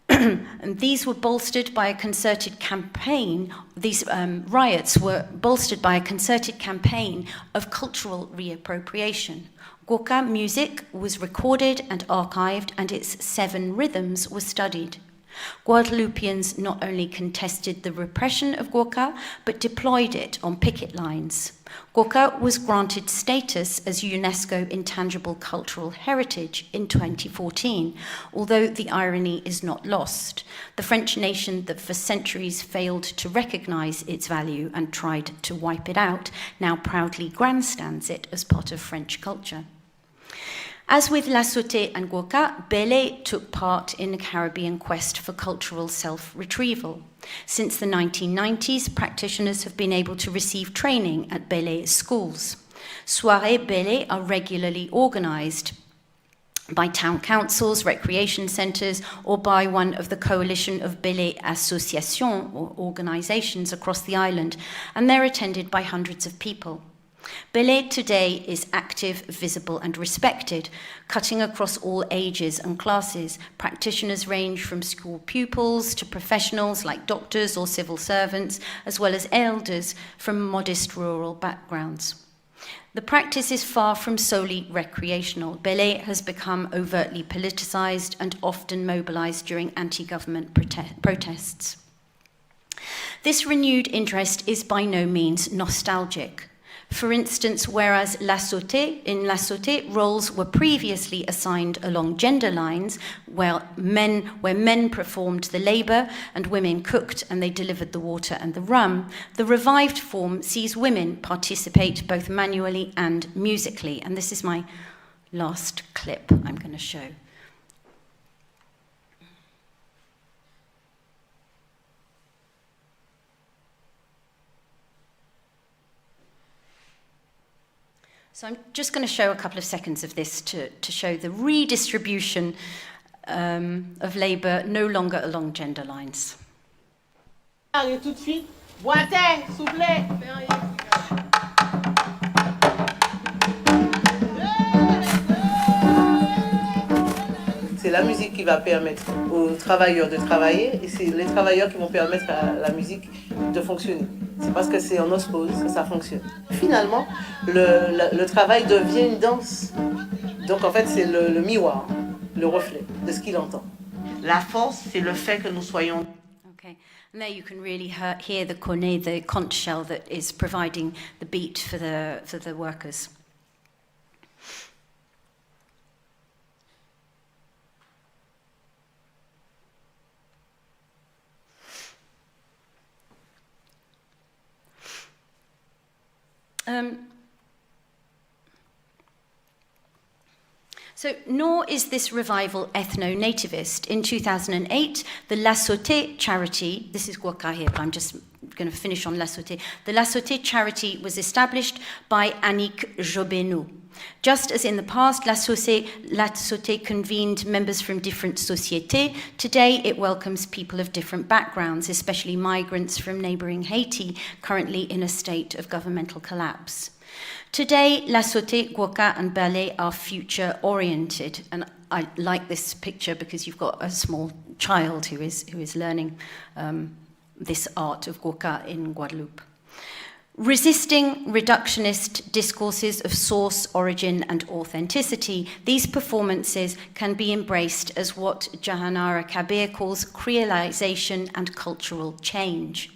And these were bolstered by a concerted campaign. These riots were bolstered by a concerted campaign of cultural reappropriation. Gwoka music was recorded and archived, and its 7 rhythms were studied. Guadeloupians not only contested the repression of gwoka, but deployed it on picket lines. Gwoka was granted status as UNESCO Intangible Cultural Heritage in 2014, although the irony is not lost. The French nation that for centuries failed to recognize its value and tried to wipe it out now proudly grandstands it as part of French culture. As with lasotè and gwoka, bèlè took part in the Caribbean quest for cultural self-retrieval. Since the 1990s, practitioners have been able to receive training at bèlè schools. Soirées bèlè are regularly organized by town councils, recreation centres, or by one of the coalition of bèlè associations, or organizations across the island, and they're attended by hundreds of people. Bèlè today is active, visible and respected, cutting across all ages and classes. Practitioners range from school pupils to professionals like doctors or civil servants, as well as elders from modest rural backgrounds. The practice is far from solely recreational. Bèlè has become overtly politicized and often mobilized during anti-government protests. This renewed interest is by no means nostalgic. For instance, whereas in lasotè, roles were previously assigned along gender lines, where men performed the labor and women cooked and they delivered the water and the rum, the revived form sees women participate both manually and musically. And this is my last clip I'm going to show. So I'm just going to show a couple of seconds of this to show the redistribution of labour no longer along gender lines. Et tout de suite, boitez, s'il vous plaît. C'est la musique qui va permettre aux travailleurs de travailler et c'est les travailleurs qui vont permettre à la musique de fonctionner. C'est parce que c'est en osmose que ça fonctionne. Finalement, le travail devient une danse. Donc en fait, c'est le miroir, le reflet de ce qu'il entend. La force, c'est le fait que nous soyons... Okay. And there you can really hear the cornet, the conch shell that is providing the beat for the workers. So, nor is this revival ethno-nativist. In 2008, the lasotè charity, this is gwoka here, but I'm just going to finish on lasotè. The lasotè charity was established by Annick Jobenou. Just as in the past, lasotè convened members from different sociétés, today it welcomes people of different backgrounds, especially migrants from neighbouring Haiti, currently in a state of governmental collapse. Today, lasotè, gwoka and bèlè are future-oriented, and I like this picture because you've got a small child who is learning this art of gwoka in Guadeloupe. Resisting reductionist discourses of source, origin, and authenticity, these performances can be embraced as what Jahanara Kabir calls creolization and cultural change.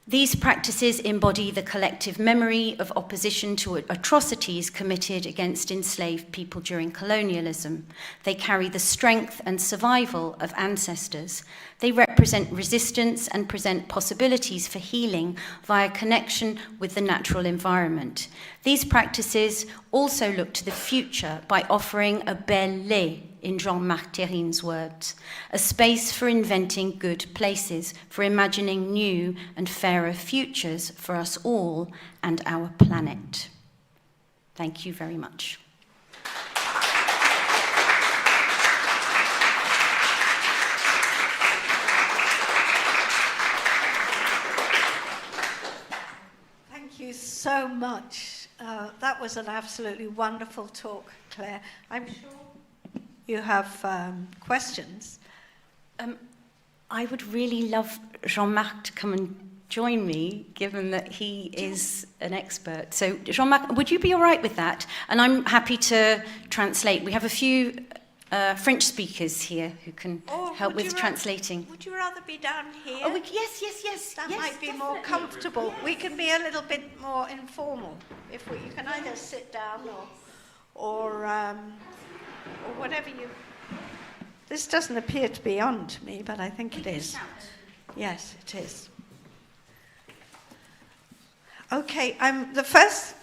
These practices embody the collective memory of opposition to atrocities committed against enslaved people during colonialism. They carry the strength and survival of ancestors. They represent resistance and present possibilities for healing via connection with the natural environment. These practices also look to the future by offering a bèlè, in Jean-Marc Thérine's words, a space for inventing good places, for imagining new and fairer futures for us all and our planet. Thank you very much. Thank you so much. That was an absolutely wonderful talk, Claire. I'm sure you have questions. I would really love Jean-Marc to come and join me, given that he is an expert. So, Jean-Marc, would you be all right with that? And I'm happy to translate. We have a few French speakers here who can help with translating. Would you rather be down here? Oh, yes. That yes, might be definitely. more comfortable. Yes. We can be a little bit more informal. You can either sit down or whatever you... This doesn't appear to be on to me, but I think it is. Yes, it is. Okay, the first...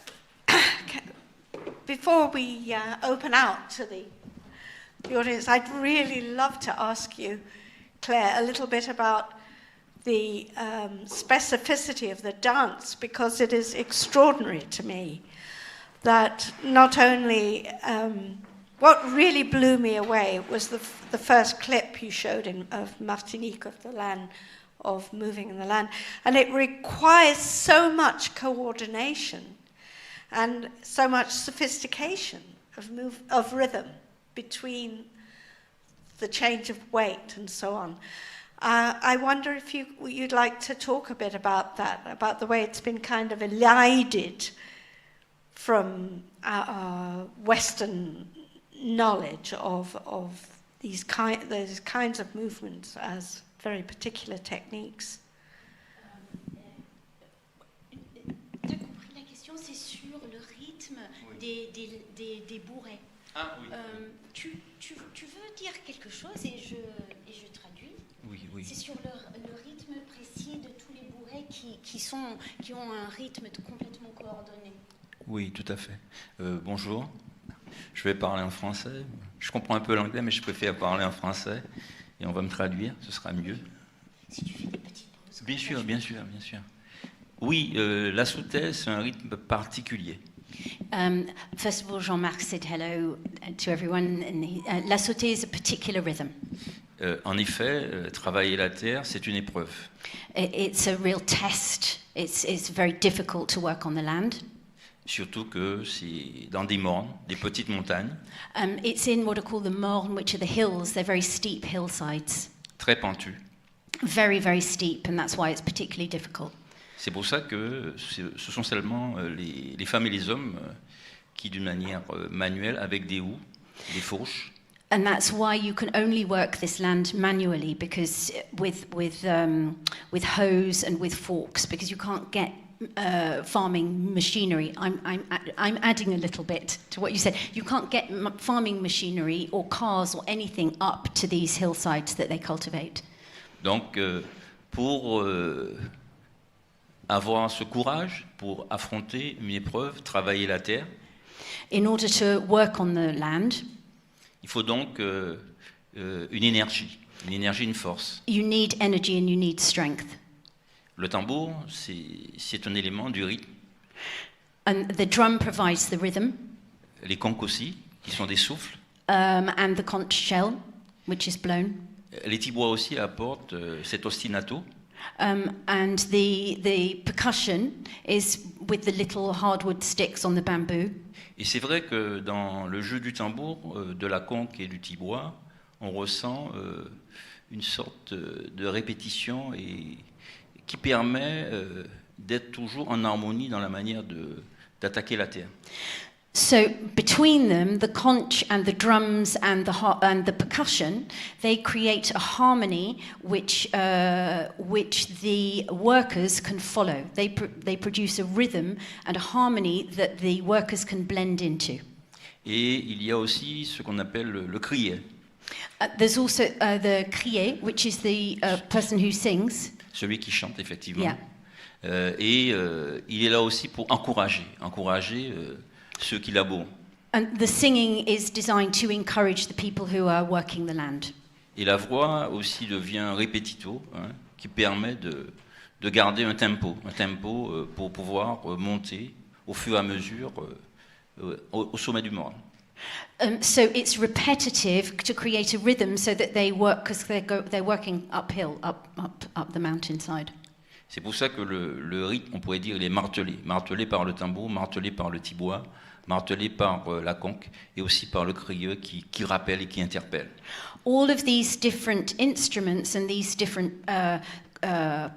Before we open out to the audience, I'd really love to ask you, Claire, a little bit about the specificity of the dance, because it is extraordinary to me that not only... what really blew me away was the first clip you showed of Martinique, of the land, of moving in the land. And it requires so much coordination and so much sophistication of rhythm between the change of weight and so on. I wonder if you'd like to talk a bit about that, about the way it's been kind of elided from our Western knowledge of those kinds of movements as very particular techniques. La question, c'est sur le rythme des bourrées. Ah oui. Tu veux dire quelque chose et je traduis. Oui. C'est sur le rythme précis de tous les bourrées qui ont un rythme complètement coordonné. Oui, tout à fait. Bonjour. Je vais parler en français. Je comprends un peu l'anglais, mais je préfère parler en français. Et on va me traduire, ce sera mieux. Si tu fais des petites pauses. Bien sûr. Oui, lasotè, c'est un rythme particulier. First of all, Jean-Marc said hello to everyone. Lasotè is a particular rhythm. En effet, travailler la terre, c'est une épreuve. It's a real test. It's very difficult to work on the land. Surtout que c'est dans des mornes, des petites montagnes. It's in what are called the mornes, which are the hills. They're very steep hillsides. Très pentues. Very, very steep, and that's why it's particularly difficult. C'est pour ça que ce sont seulement les femmes et les hommes qui, d'une manière manuelle, avec des houes, des fourches. And that's why you can only work this land manually, because with hoes and with forks, because you can't get farming machinery. I'm adding a little bit to what you said. You can't get farming machinery or cars or anything up to these hillsides that they cultivate. Donc, pour avoir ce courage, pour affronter une épreuve, travailler la terre, in order to work on the land, il faut donc une énergie, une force. You need energy and you need strength. Le tambour, c'est un élément du rythme. And the drum provides the rhythm. Les conches aussi, qui sont des souffles. And the conch shell, which is blown. Les tibois aussi apportent cet ostinato. And the percussion is with the little hardwood sticks on the bamboo. Et c'est vrai que dans le jeu du tambour, de la conque et du tibois, on ressent une sorte de répétition et qui permet d'être toujours en harmonie dans la manière d'attaquer la terre. So between them, the conch and the drums and the percussion, they create a harmony which the workers can follow. They produce a rhythm and a harmony that the workers can blend into. Et il y a aussi ce qu'on appelle le crier. There's also the crier, which is the person who sings. Celui qui chante, effectivement. Yeah. Et il est là aussi pour encourager ceux qui labourent. And the singing is designed to encourage the people who are working the land. Et la voix aussi devient répétito, qui permet de garder un tempo pour pouvoir monter au fur et à mesure au sommet du morne. So it's repetitive to create a rhythm so that they work, because they're working uphill, up the mountainside. C'est pour ça que le rythme, on pourrait dire, il est martelé par le tambour, martelé par le tibois, martelé par la conque et aussi par le crieux qui rappelle et qui interpelle. All of these different instruments and these different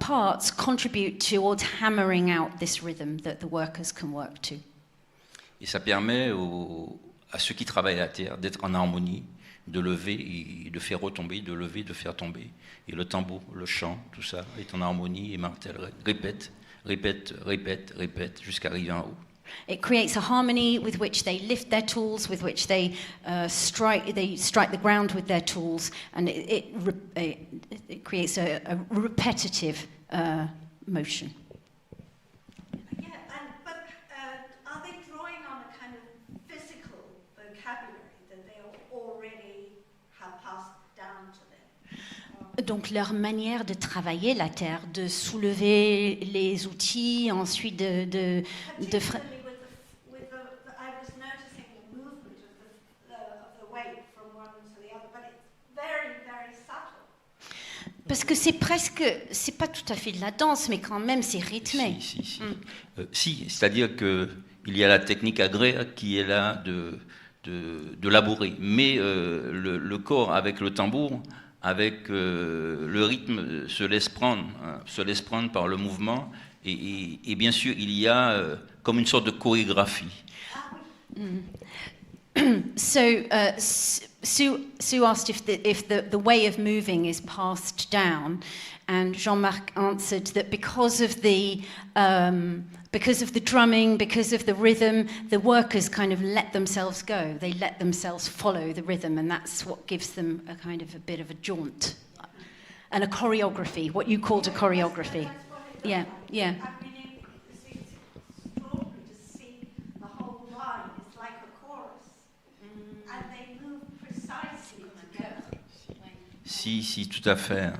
parts contribute towards hammering out this rhythm that the workers can work to. Et ça permet à ceux qui travaillent la terre d'être en harmonie, de lever et de faire retomber, de lever, de faire tomber. Et le tambour, le chant, tout ça est en harmonie et martèle, répète, répète, répète, répète, jusqu'à arriver en haut. It creates a harmony with which they lift their tools, with which they strike the ground with their tools, and it creates a repetitive motion. Yeah, but are they drawing on a kind of physical vocabulary that they already have passed down to them? Donc leur manière de travailler la terre, de soulever les outils, ensuite de Particularly with the I was noticing the movement of the weight from one to the other, but it's very, very subtle. parce que c'est pas tout à fait de la danse, mais quand même c'est rythmé. Si, c'est-à-dire que il y a la technique agraire qui est là de labourer, mais le corps avec le tambour, avec le rythme se laisse prendre par le mouvement et bien sûr il y a comme une sorte de chorégraphie. So Sue asked if the way of moving is passed down, and Jean-Marc answered that because of the drumming, because of the rhythm, the workers kind of let themselves go. They let themselves follow the rhythm, and that's what gives them a kind of a bit of a jaunt and a choreography, what you called a choreography. Yeah, yeah. I mean, it's extraordinary to see the whole line. It's like a chorus, and they move precisely together. Si, tout à fait.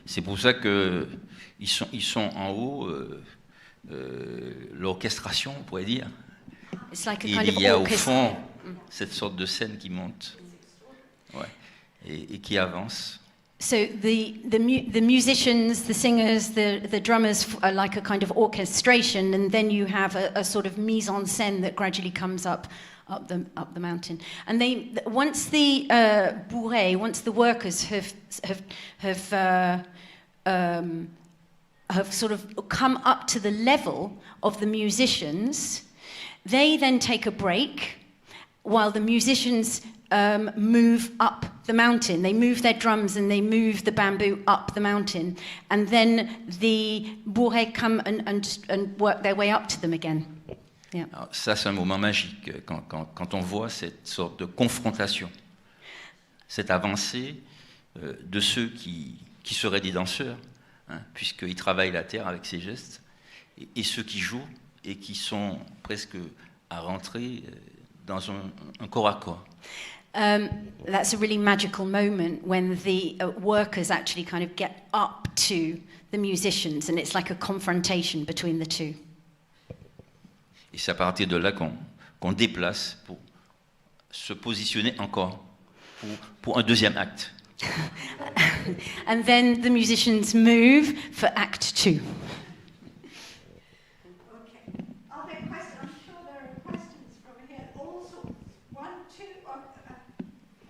C'est pour ça que ils sont en haut, l'orchestration, on pourrait dire. It's like a Et kind il y a of au orchestra. fond cette sorte de scène qui monte, et qui avance. So the musicians, the singers, the drummers are like a kind of orchestration, and then you have a sort of mise en scène that gradually comes up the mountain. And once the bourrées, once the workers have sort of come up to the level of the musicians, they then take a break while the musicians move up the mountain. They move their drums and they move the bamboo up the mountain, and then the bourrées come and work their way up to them again. Yeah. Alors, ça, c'est un moment magique quand on voit cette sorte de confrontation, cette avancée de ceux qui seraient des danseurs, hein, puisqu'ils travaillent la terre avec ces gestes, et ceux qui jouent et qui sont presque à rentrer dans un corps à corps. That's a really magical moment when the workers actually kind of get up to the musicians, and it's like a confrontation between the two. Et c'est à partir de là qu'on déplace pour se positionner encore pour un deuxième acte. And then the musicians move for Act 2. Okay. Are there questions? I'm sure there are questions from here. All sorts. 1, 2.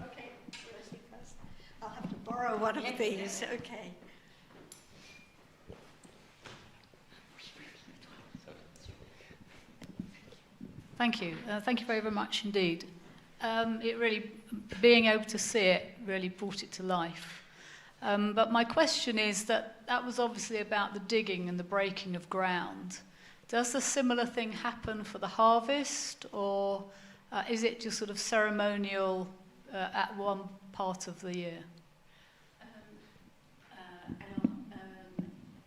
Okay. Rosie first. I'll have to borrow one of these. Okay. Thank you. Thank you very, very much indeed. It really, being able to see it really brought it to life. But my question is that was obviously about the digging and the breaking of ground. Does a similar thing happen for the harvest, or is it just sort of ceremonial at one part of the year?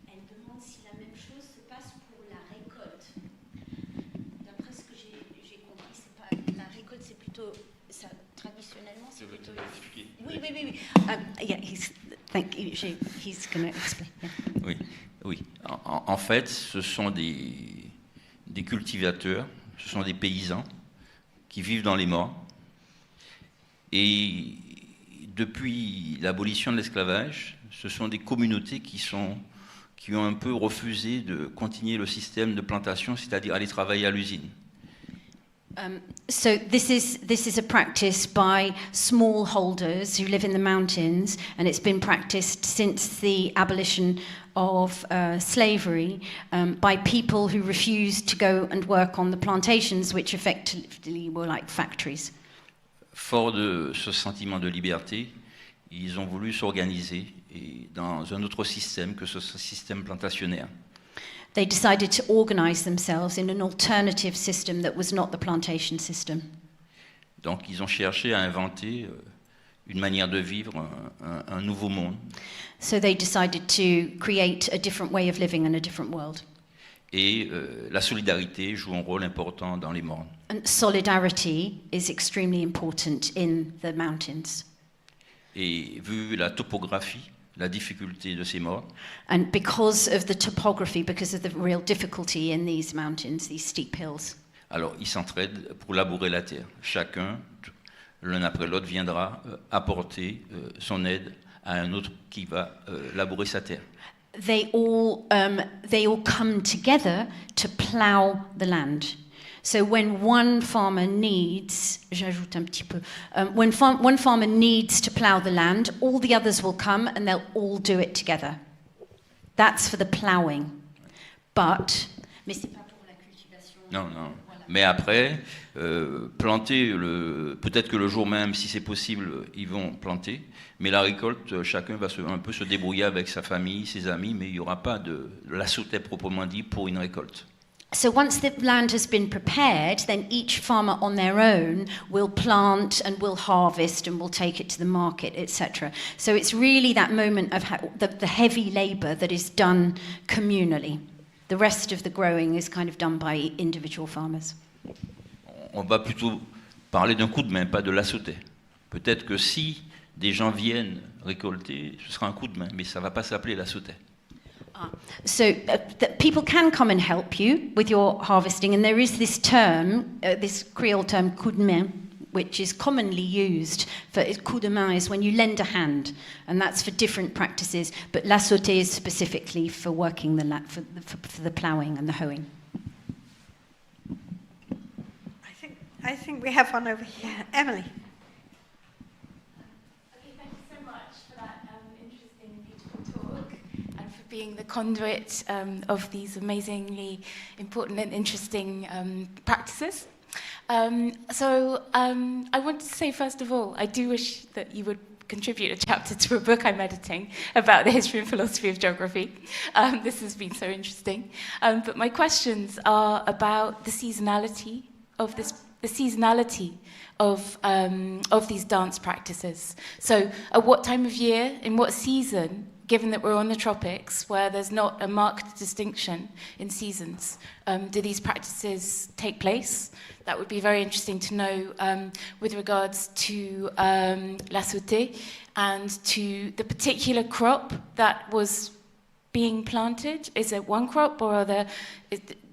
Elle demande si la même chose se passe pour la récolte. D'après ce que j'ai compris, c'est pas la récolte, c'est plutôt ça, traditionnellement, c'est plutôt. Oui. Yeah, he's going to explain. Yeah. Oui. En fait, ce sont des cultivateurs, ce sont des paysans qui vivent dans les morts. Et depuis l'abolition de l'esclavage, ce sont des communautés qui qui ont un peu refusé de continuer le système de plantation, c'est-à-dire aller travailler à l'usine. So this is a practice by smallholders who live in the mountains, and it's been practiced since the abolition of slavery by people who refused to go and work on the plantations, which effectively were like factories. Fort de ce sentiment de liberté, ils ont voulu s'organiser dans un autre système que ce système plantationnaire. They decided to organize themselves in an alternative system that was not the plantation system. Donc ils ont cherché à inventer une manière de vivre, un nouveau monde. So they decided to create a different way of living in a different world. Et la solidarité joue un rôle important dans les mornes. And solidarity is extremely important in the mountains. Et vu la topographie, la difficulté de ces mornes, And because of the topography, because of the real difficulty in these mountains, these steep hills, alors ils s'entraident pour labourer la terre. Chacun, l'un après l'autre, viendra apporter son aide à un autre qui va labourer sa terre. they all come together to plough the land. So when one farmer needs, j'ajoute un petit peu, when one farmer needs to plough the land, all the others will come and they'll all do it together. That's for the ploughing. But, mais c'est pas pour la cultivation. Non, non. Mais après, planter, peut-être que le jour même, si c'est possible, ils vont planter. Mais la récolte, chacun va un peu se débrouiller avec sa famille, ses amis, mais il n'y aura pas de lasotè proprement dit pour une récolte. So once the land has been prepared, then each farmer on their own will plant and will harvest and will take it to the market, etc. So it's really that moment of the heavy labour that is done communally. The rest of the growing is kind of done by individual farmers. On va plutôt parler d'un coup de main, pas de lasotè. Peut-être que si des gens viennent récolter, ce sera un coup de main, mais ça ne va pas s'appeler lasotè. So people can come and help you with your harvesting, and there is this term, this Creole term, coup de main, which is commonly used for coup de main is when you lend a hand, and that's for different practices, but lasotè is specifically for working the land, for the ploughing and the hoeing. I think we have one over here. Emily. Being the conduit of these amazingly important and interesting practices. So I want to say, first of all, I do wish that you would contribute a chapter to a book I'm editing about the history and philosophy of geography. This has been so interesting. But my questions are about the seasonality of these dance practices. So at what time of year, in what season, given that we're on the tropics, where there's not a marked distinction in seasons, do these practices take place? That would be very interesting to know with regards to lasotè and to the particular crop that was being planted. Is it one crop, or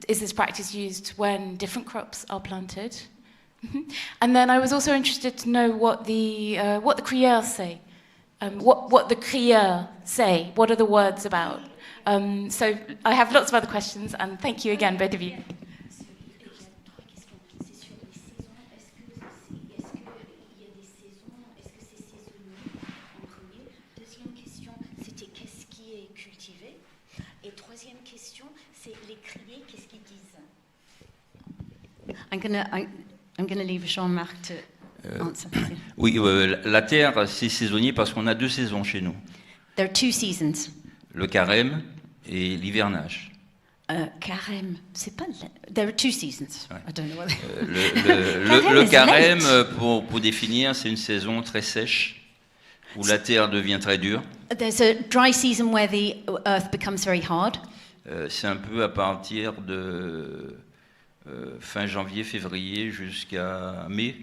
is this practice used when different crops are planted? And then I was also interested to know what the crieurs say. What the crieurs say, what are the words about? So I have lots of other questions, and thank you again, both of you. I'm gonna leave Jean-Marc to answer. Oui, la terre, c'est saisonnier parce qu'on a deux saisons chez nous. There are two seasons. Le carême et l'hivernage. Carême, c'est pas... There are two seasons. Ouais. I don't know what Le carême, pour définir, c'est une saison très sèche, où la terre devient très dure. There's a dry season where the earth becomes very hard. C'est un peu à partir de fin janvier, février jusqu'à mai.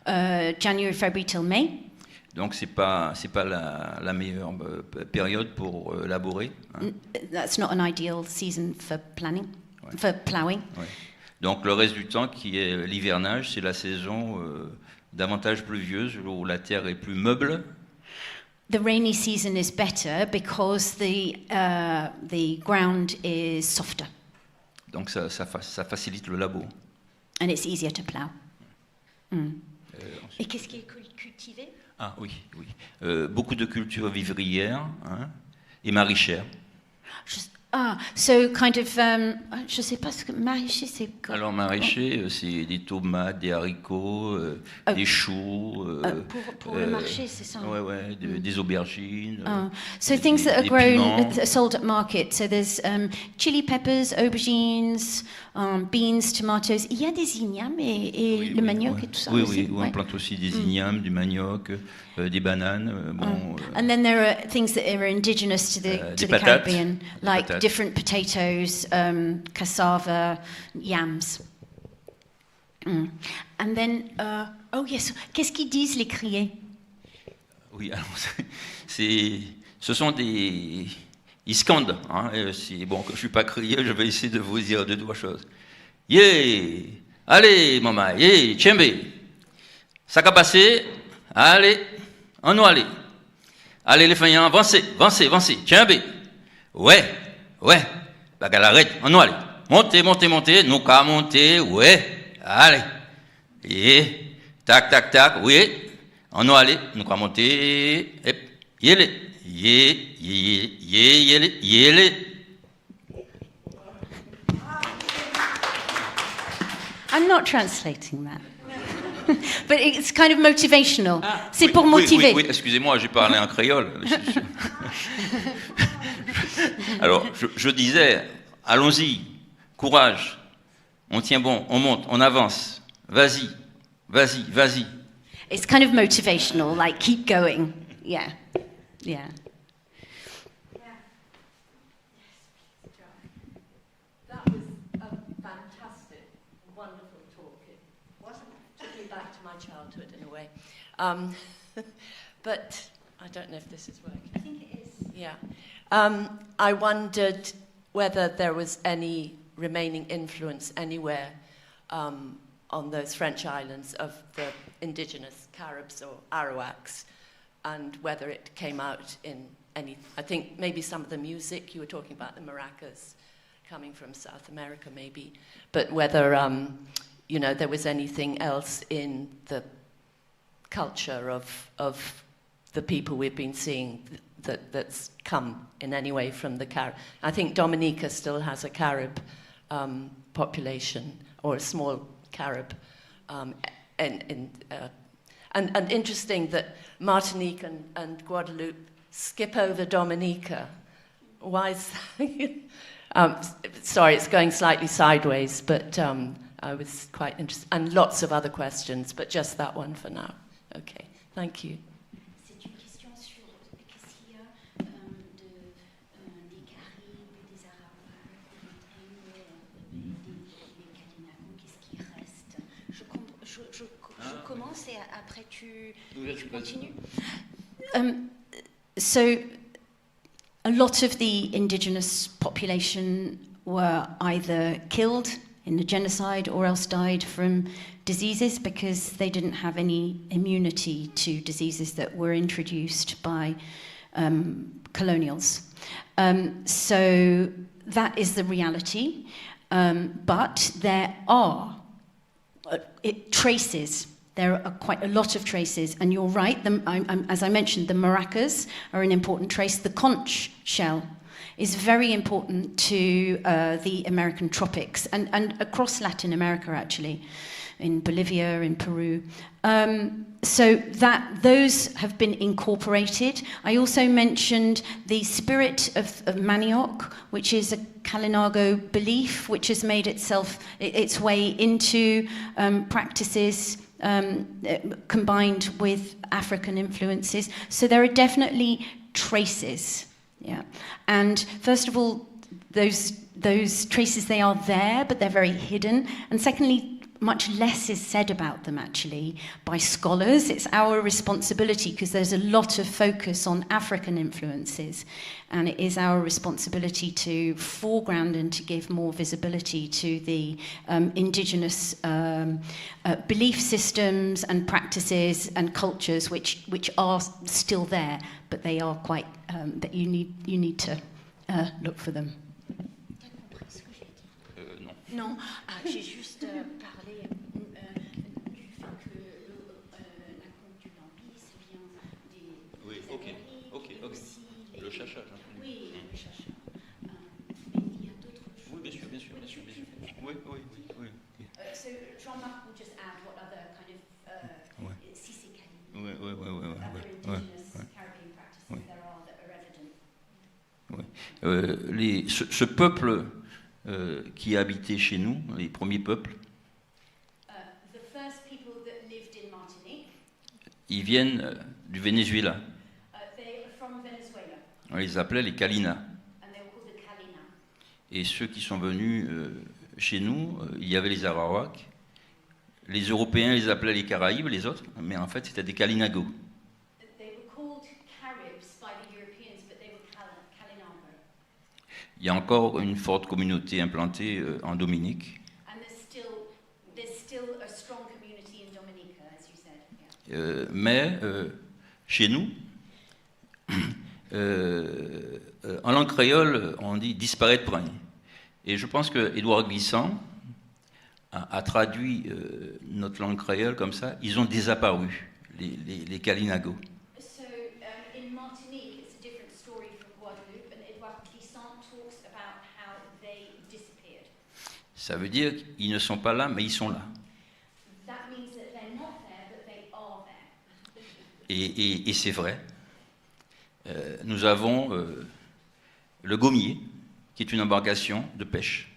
January, February till May. Donc c'est pas la meilleure période pour labourer. That's not an ideal season for planning, for ploughing. Ouais. Donc le reste du temps, qui est l'hivernage, c'est la saison davantage pluvieuse, où la terre est plus meuble. the rainy season is better because the ground is softer. Donc ça facilite le labour. And it's easier to plough. Et qu'est-ce qui est cultivé? Ah oui. Beaucoup de cultures vivrières, hein, et maraîchères. So kind of, je sais pas ce que maraîcher c'est quoi. Alors maraîcher, c'est des tomates, des haricots, des choux. Pour le marché, c'est ça. Ouais, des aubergines. So things that are grown, sold at market. So there's chili peppers, aubergines, beans, tomatoes. Il y a des ignames et le manioc et tout ça. Oui, on plante aussi des ignames, du manioc, des bananes. And then there are things that are indigenous to the Caribbean, like different potatoes, cassava, yams. And then, qu'est-ce qu'ils disent les criés? Oui, alors ce sont des... Ils scandent. Hein, bon, je ne suis pas crié, je vais essayer de vous dire 2-3 choses. Yeah! Allez, maman, yeah, tchembe! Ça va passer, allez, on va aller. Allez, les filles, avancez, tchembe! Ouais, bagal arrête, on va aller. Montez, nous qu'à monter, ouais, allez. Et tac, oui, on va aller, nous qu'à monter, yélé. I'm not translating that. But it's kind of motivational. C'est pour motiver. Oui, excusez-moi, j'ai parlé en créole. Alors, je disais, allons-y, courage, on tient bon, on monte, on avance, vas-y. It's kind of motivational, like keep going. Yeah. That was a fantastic, wonderful talk. It wasn't took me back to my childhood in a way. But I don't know if this is working. I think it is. Yeah. I wondered whether there was any remaining influence anywhere on those French islands of the indigenous Caribs or Arawaks, and whether it came out in any... I think maybe some of the music, you were talking about the maracas coming from South America maybe, but whether, there was anything else in the culture of the people we've been seeing that's come in any way from the Carib. I think Dominica still has a Carib population, or a small Carib, and interesting that Martinique and Guadeloupe skip over Dominica. Why is that? Sorry, it's going slightly sideways, but I was quite interested, and lots of other questions, but just that one for now. Okay, thank you. C'est une question sur qu'est-ce qu'il y a des Caraïbes, des Arabes, des Calénacons, qu'est-ce qui reste? Je commence et après tu continues. So, a lot of the indigenous population were either killed in the genocide or else died from diseases because they didn't have any immunity to diseases that were introduced by colonials. So that is the reality, but there are traces. There are quite a lot of traces, and you're right, as I mentioned, the maracas are an important trace. The conch shell is very important to the American tropics and across Latin America, actually, in Bolivia, in Peru. So those have been incorporated. I also mentioned the spirit of manioc, which is a Kalinago belief, which has made its way into practices combined with African influences. So there are definitely traces. Yeah, and first of all, those traces, they are there, but they're very hidden. And secondly, much less is said about them actually by scholars. It's our responsibility because there's a lot of focus on African influences, and it is our responsibility to foreground and to give more visibility to the indigenous belief systems and practices and cultures which are still there, but they are quite that you need to look for them. Non, j'ai juste parlé du fait que la conque du Gambie, c'est bien des... Oui, ok. Le chacha. Oui, le chacha. Mais il y a d'autres choses. Oui, bien sûr. Oui. So Jean-Marc will just add what other kind of si c'est Cali, other indigenous Caribbean practices there are that are evident. Ce peuple qui habitait chez nous, les premiers peuples, The first people that lived in Martinique, ils viennent du Venezuela. they are from Venezuela, On les appelait les Kalinas. and they were called the Kalina. Et ceux qui sont venus chez nous, il y avait les Arawaks. Les Européens les appelaient les Caraïbes, les autres, mais en fait c'était des Kalinagos. They were called Caribs by the Europeans, but they were Kalinago. Il y a encore une forte communauté implantée en Dominique. And there's still a strong community in Dominica, as you said. Yeah. Mais chez nous, en langue créole, on dit disparaître point. Et je pense que Édouard Glissant a traduit notre langue créole comme ça. Ils ont disparu, les Kalinagos. So in Martinique, it's a different story from Guadeloupe, and Édouard Glissant talks about how they disappeared. Ça veut dire qu'ils ne sont pas là, mais ils sont là. That means that they're not there, but they are there. Et c'est vrai. Nous avons le gommier, qui est une embarcation de pêche,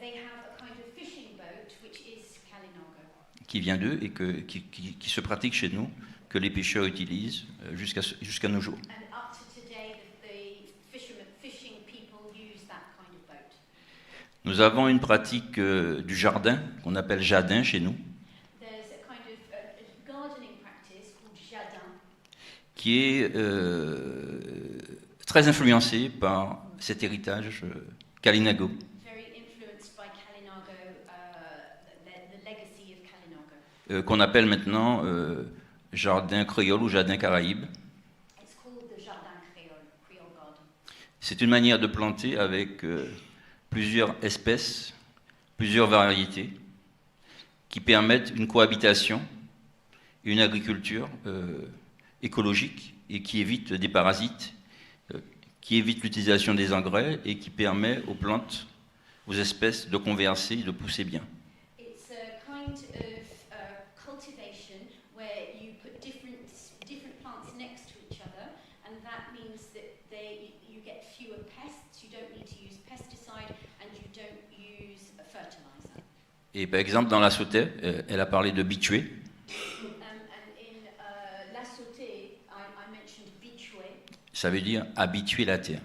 They have a kind of fishing boat, which is Kalinago. qui vient d'eux et qui se pratique chez nous, que les pêcheurs utilisent jusqu'à nos jours. And up to today, the fishing people use that kind of boat. Nous avons une pratique du jardin, qu'on appelle jardin chez nous, There's a kind of gardening practice called jardin, qui est très influencée par cet héritage Kalinago, very influenced by Kalinago, the legacy of Kalinago. qu'on appelle maintenant jardin créole ou jardin caraïbe. It's called the jardin Creole garden. C'est une manière de planter avec plusieurs espèces, plusieurs variétés, qui permettent une cohabitation, une agriculture écologique et qui évite des parasites, qui évite l'utilisation des engrais et qui permet aux plantes, aux espèces de converser et de pousser bien. It's a kind of cultivation where you put different plants next to each other, and that means that you get fewer pests, you don't need to use pesticide, and you don't use a fertilizer. Et par exemple, dans lasotè, elle a parlé de bitué. And in lasotè, I mentioned bichwe, Ça veut dire habituer la terre.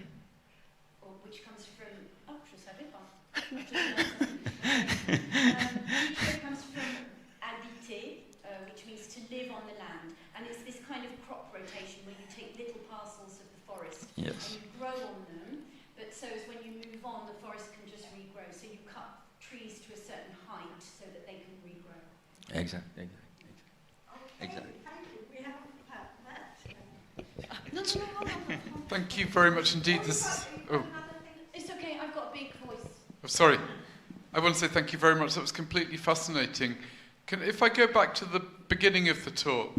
which comes from... Oh, je savais pas. Bichwe comes from habiter, which means to live on the land. And it's this kind of crop rotation where you take little parcels of the forest Yes. and you grow on them, but so as when you move on, the forest can just regrow. So you cut trees to a certain height so that they can regrow. Exact. Okay, Exactly. thank you. We haven't had that. No. Thank you very much indeed. It's okay, I've got a big voice. Oh, sorry. I want to say thank you very much. That was completely fascinating. If I go back to the beginning of the talk,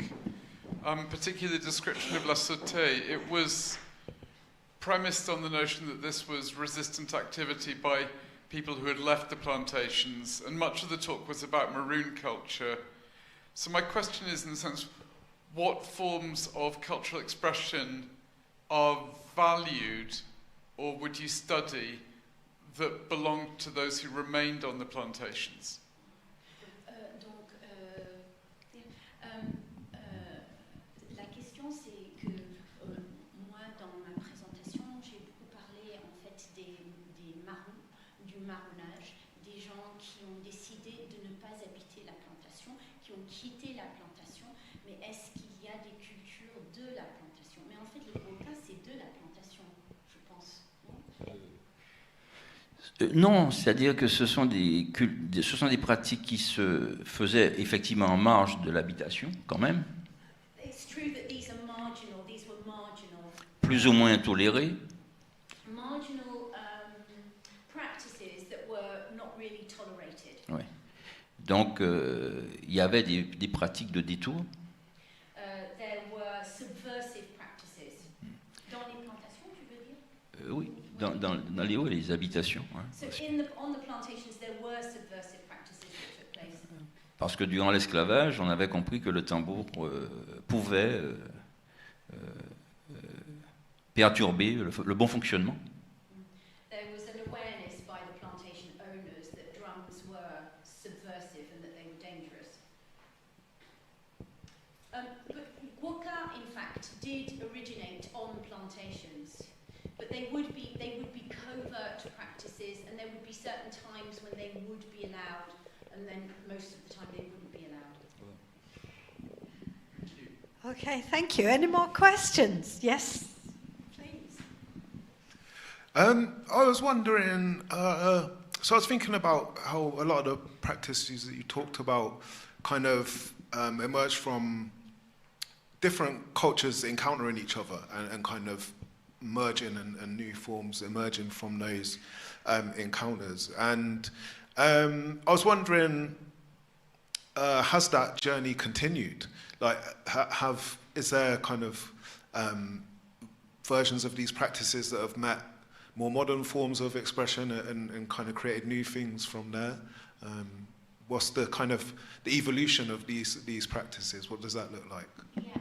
particularly the description of lasotè, it was premised on the notion that this was resistant activity by people who had left the plantations, and much of the talk was about maroon culture. So my question is, in the sense, what forms of cultural expression are valued or would you study that belonged to those who remained on the plantations? La question c'est que moi dans ma présentation j'ai beaucoup parlé en fait des marrons, du marronnage, des gens qui ont décidé de ne pas être qui ont quitté la plantation, mais est-ce qu'il y a des cultures de la plantation? Mais en fait, le gwoka, c'est de la plantation, je pense. Non, c'est-à-dire que ce sont des pratiques qui se faisaient effectivement en marge de l'habitation, quand même. It's true that these were marginal. Plus ou moins tolérées. Marginal practices that were not really tolerated. Ouais. Donc, il y avait des pratiques de détour. There were subversive practices. Dans les plantations, tu veux dire? Oui, dans les habitations. Hein, so on the plantations, there were subversive practices that took place. Parce que durant l'esclavage, on avait compris que le tambour pouvait perturber le bon fonctionnement. There was an awareness by the plantation owners that drums were subversive and that they were dangerous. But gwoka, in fact, did originate on plantations, but they would be covert practices, and there would be certain times when they would be allowed, and then most of the time they wouldn't be allowed. Okay, thank you. Any more questions? Yes, please. I was wondering, so I was thinking about how a lot of the practices that you talked about kind of emerged from different cultures encountering each other and kind of merging and new forms emerging from those encounters. And I was wondering, has that journey continued? Like, is there kind of versions of these practices that have met more modern forms of expression and kind of created new things from there? What's the kind of the evolution of these practices? What does that look like? Yeah,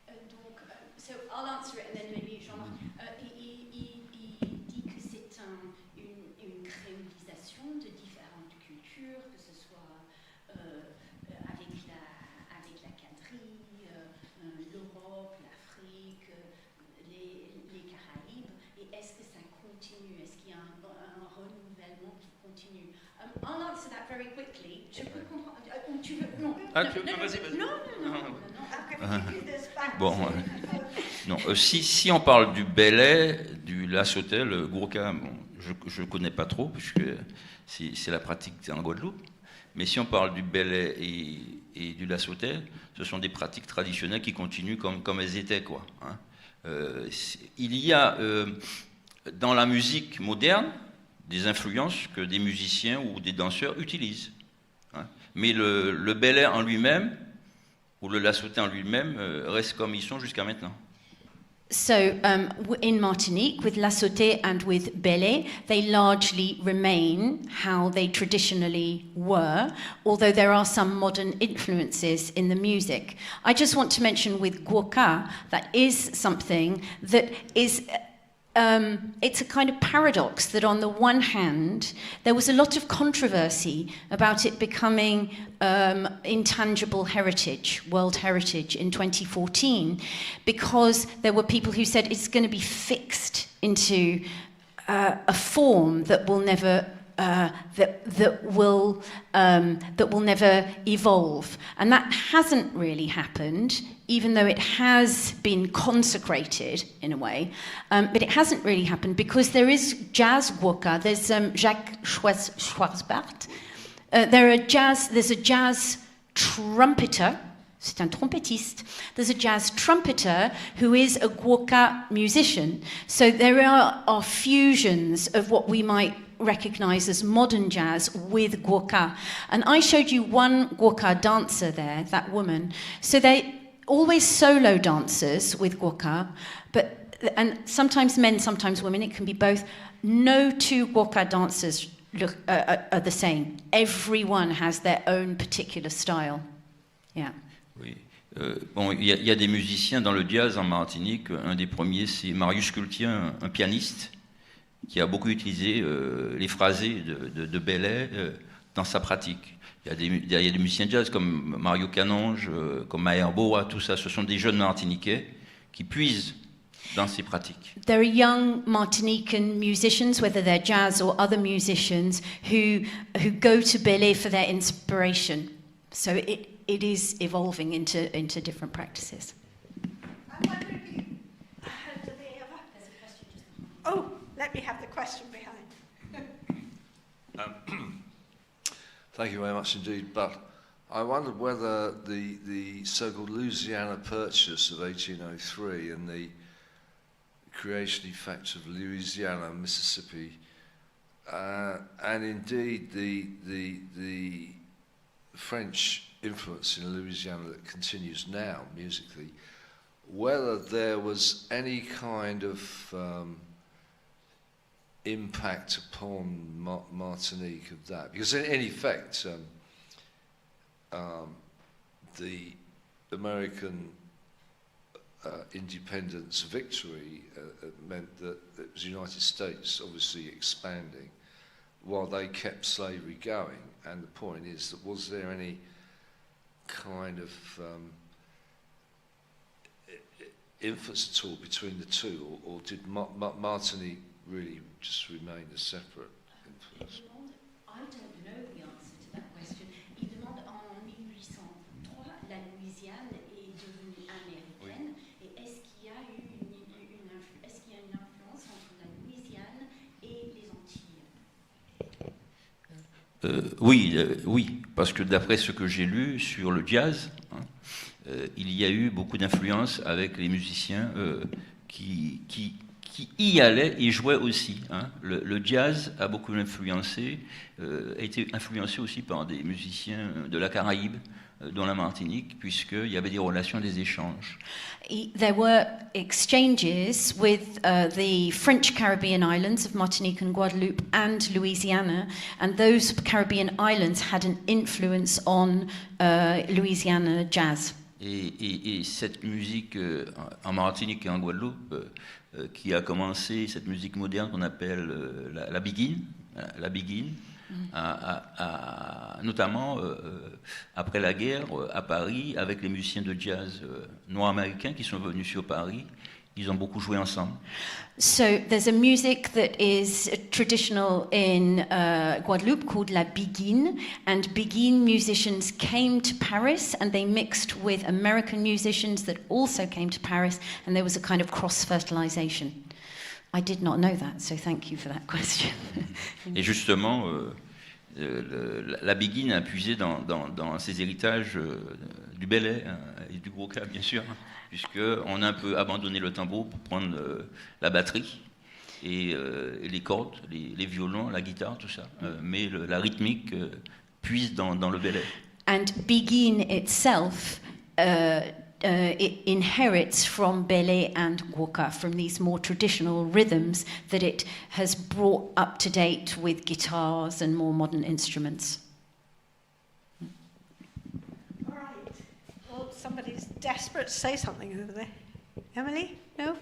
donc, so I'll answer it and then maybe Jean-Marc. Il dit que c'est une créolisation de différentes cultures, que ce soit avec la quadrille, l'Europe, l'Afrique, les Caraïbes. Et est-ce que ça continue? Est-ce qu'il y a un renouvellement qui continue? I'll answer that very quickly. Je peux comprendre. Tu veux? Non. Vas-y. Non. Bon, non. Si on parle du bèlè, du lasotè, le gwoka, bon, je ne connais pas trop, puisque c'est la pratique en Guadeloupe. Mais si on parle du bèlè et du lasotè, ce sont des pratiques traditionnelles qui continuent comme elles étaient, quoi. Hein. Il y a dans la musique moderne des influences que des musiciens ou des danseurs utilisent. Hein. Mais le bèlè en lui-même, ou le lasotè en lui-même, reste comme ils sont jusqu'à maintenant. So in Martinique, with lasotè and with bèlè, they largely remain how they traditionally were, although there are some modern influences in the music. I just want to mention with gwoka, that is something that is... it's a kind of paradox that on the one hand, there was a lot of controversy about it becoming intangible heritage, world heritage in 2014, because there were people who said it's going to be fixed into a form that will never that will never evolve, and that hasn't really happened, even though it has been consecrated in a way, but it hasn't really happened because there is jazz gwoka. There's Jacques Schwarzbart. There's a jazz trumpeter. C'est un trompettiste. There's a jazz trumpeter who is a gwoka musician. So there are fusions of what we might recognize as modern jazz with gwoka. And I showed you one gwoka dancer there, that woman. So they always solo dancers with gwoka, and sometimes men, sometimes women, it can be both. No two gwoka dancers are the same. Everyone has their own particular style. Yeah. Oui. Bon, il y a des musiciens dans le jazz en Martinique. Un des premiers, c'est Marius Cultier, un pianiste, qui a beaucoup utilisé les phrasés de bèlè dans sa pratique. Il y a des musiciens jazz comme Mario Canonge, comme Maher Boa, tout ça, ce sont des jeunes Martiniquais qui puisent dans ces pratiques. There are young Martinican musicians, whether they're jazz or other musicians, who go to bèlè for their inspiration. So it is evolving into different practices. I wonder if you, do they ever? There's a question just behind. Oh, let me have the question behind. Thank you very much indeed, but I wondered whether the so-called Louisiana Purchase of 1803 and the creation effect of Louisiana, Mississippi, and indeed the French influence in Louisiana that continues now musically, whether there was any kind of impact upon Martinique of that, because in effect the American independence victory meant that it was the United States obviously expanding while they kept slavery going, and the point is that was there any kind of influence at all between the two, or did Martinique really just remain a separate influence? I don't know the answer to that question. Il demande en 1803, la Louisiane est devenue américaine, et est-ce qu'il y a eu une influence entre la Louisiane et les Antilles? Oui, parce que d'après ce que j'ai lu sur le jazz, il y a eu beaucoup d'influence avec les musiciens qui y allaient et jouaient aussi. Le jazz a beaucoup influencé, a été influencé aussi par des musiciens de la Caraïbe, dont la Martinique, puisqu'il y avait des relations, des échanges. There were exchanges with the French Caribbean islands of Martinique and Guadeloupe and Louisiana, and those Caribbean islands had an influence on Louisiana jazz. Et cette musique en Martinique et en Guadeloupe, qui a commencé, cette musique moderne qu'on appelle la biguine, notamment après la guerre à Paris, avec les musiciens de jazz nord-américains qui sont venus sur Paris. Ils ont beaucoup joué ensemble. So there's a music that is traditional in Guadeloupe called la biguine, and biguine musicians came to Paris and they mixed with American musicians that also came to Paris, and there was a kind of cross-fertilization. I did not know that, so thank you for that question. Et justement, la biguine a puisé dans ses héritages du bèlè et du gwoka, bien sûr, puisqu'on a un peu abandonné le tambour pour prendre la batterie et les cordes, les violons, la guitare, tout ça. Mais la rythmique puise dans le bèlè. And biguine itself it inherits from bèlè and gwoka, from these more traditional rhythms that it has brought up to date with guitars and more modern instruments. All right. Well, somebody's desperate to say something over there. Emily? No?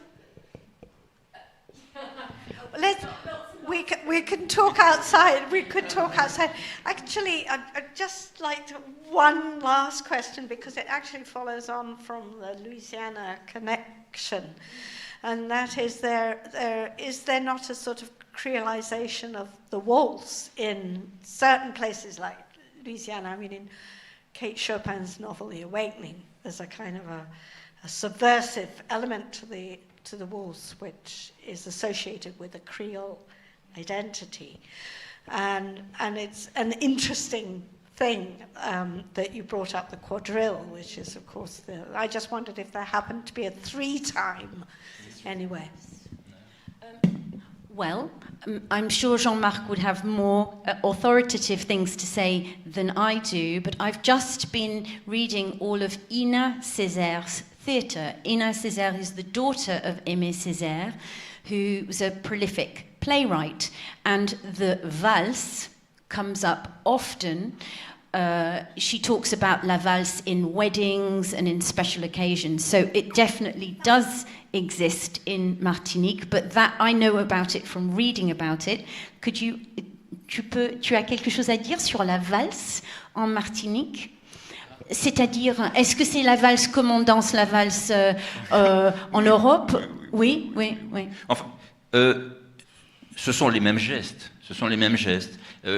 We can talk outside. We could talk outside. Actually, I'd just like one last question, because it actually follows on from the Louisiana connection, and that is is there not a sort of creolization of the waltz in certain places like Louisiana? I mean, in Kate Chopin's novel *The Awakening*, there's a kind of a subversive element to the waltz, which is associated with a Creole identity, and it's an interesting thing that you brought up the quadrille, which is of course I just wondered if there happened to be a 3-time anyway. Well, I'm sure Jean-Marc would have more authoritative things to say than I do, but I've just been reading all of Ina Césaire's theatre. Ina Césaire is the daughter of Aimé Césaire, who was a prolific playwright, and the valse comes up often. She talks about la valse in weddings and in special occasions, so it definitely does exist in Martinique, but that I know about it from reading about it. Tu as quelque chose à dire sur la valse en Martinique? C'est-à-dire, est-ce que c'est la valse comme on danse la valse en Europe? Oui. Enfin, ce sont les mêmes gestes.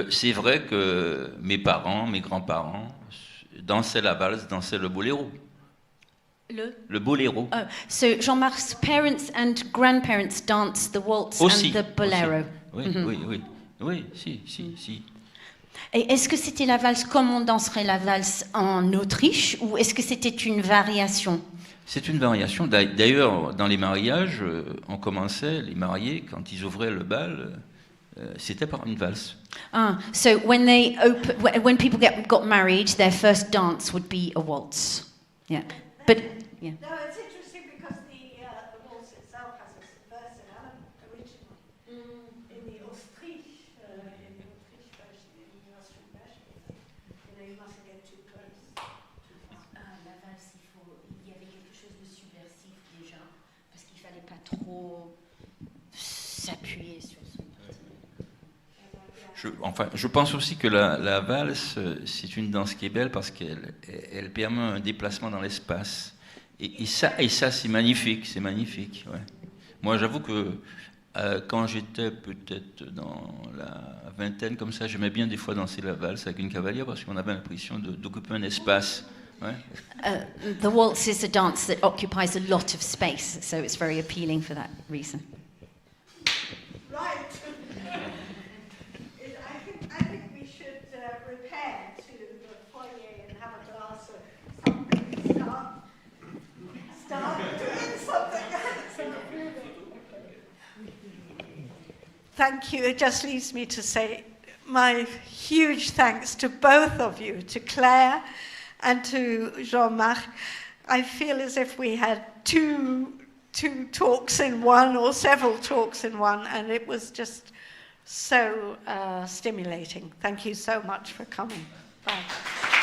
C'est vrai que mes parents, mes grands-parents dansait la valse, dansait le boléro. Le boléro. Oh, so Jean-Marc's parents and grandparents danced the waltz aussi, and the bolero. Aussi. Oui, oui, si. Et est-ce que c'était la valse comme on danserait la valse en Autriche ou est-ce que c'était une variation? C'est une variation. D'ailleurs, dans les mariages, on commençait, les mariés, quand ils ouvraient le bal, c'était par une valse. So when people got married, their first dance would be a waltz. Yeah. But yeah. No, it's interesting because the waltz itself has a subversive element originally. In the Austriche version, in the Austrian version, you mustn't get too close. La valse, il y avait quelque chose de subversif déjà, parce qu'il fallait pas trop s'appuyer sur son partenaire. Je pense aussi que la valse, c'est une danse qui est belle parce qu'elle permet un déplacement dans l'espace. Et ça c'est magnifique, ouais. Moi, j'avoue que quand j'étais peut-être dans la vingtaine, comme ça, j'aimais bien des fois danser la valse avec une cavalière parce qu'on avait l'impression d'occuper un espace. Ouais. The waltz is a dance that occupies a lot of space, so it's very appealing for that reason. Right. I think we should repair to the foyer and have a glass of something. Start doing something. Thank you. It just leaves me to say my huge thanks to both of you, to Claire and to Jean-Marc. I feel as if we had two talks in one or several talks in one, and it was just so stimulating. Thank you so much for coming. Bye.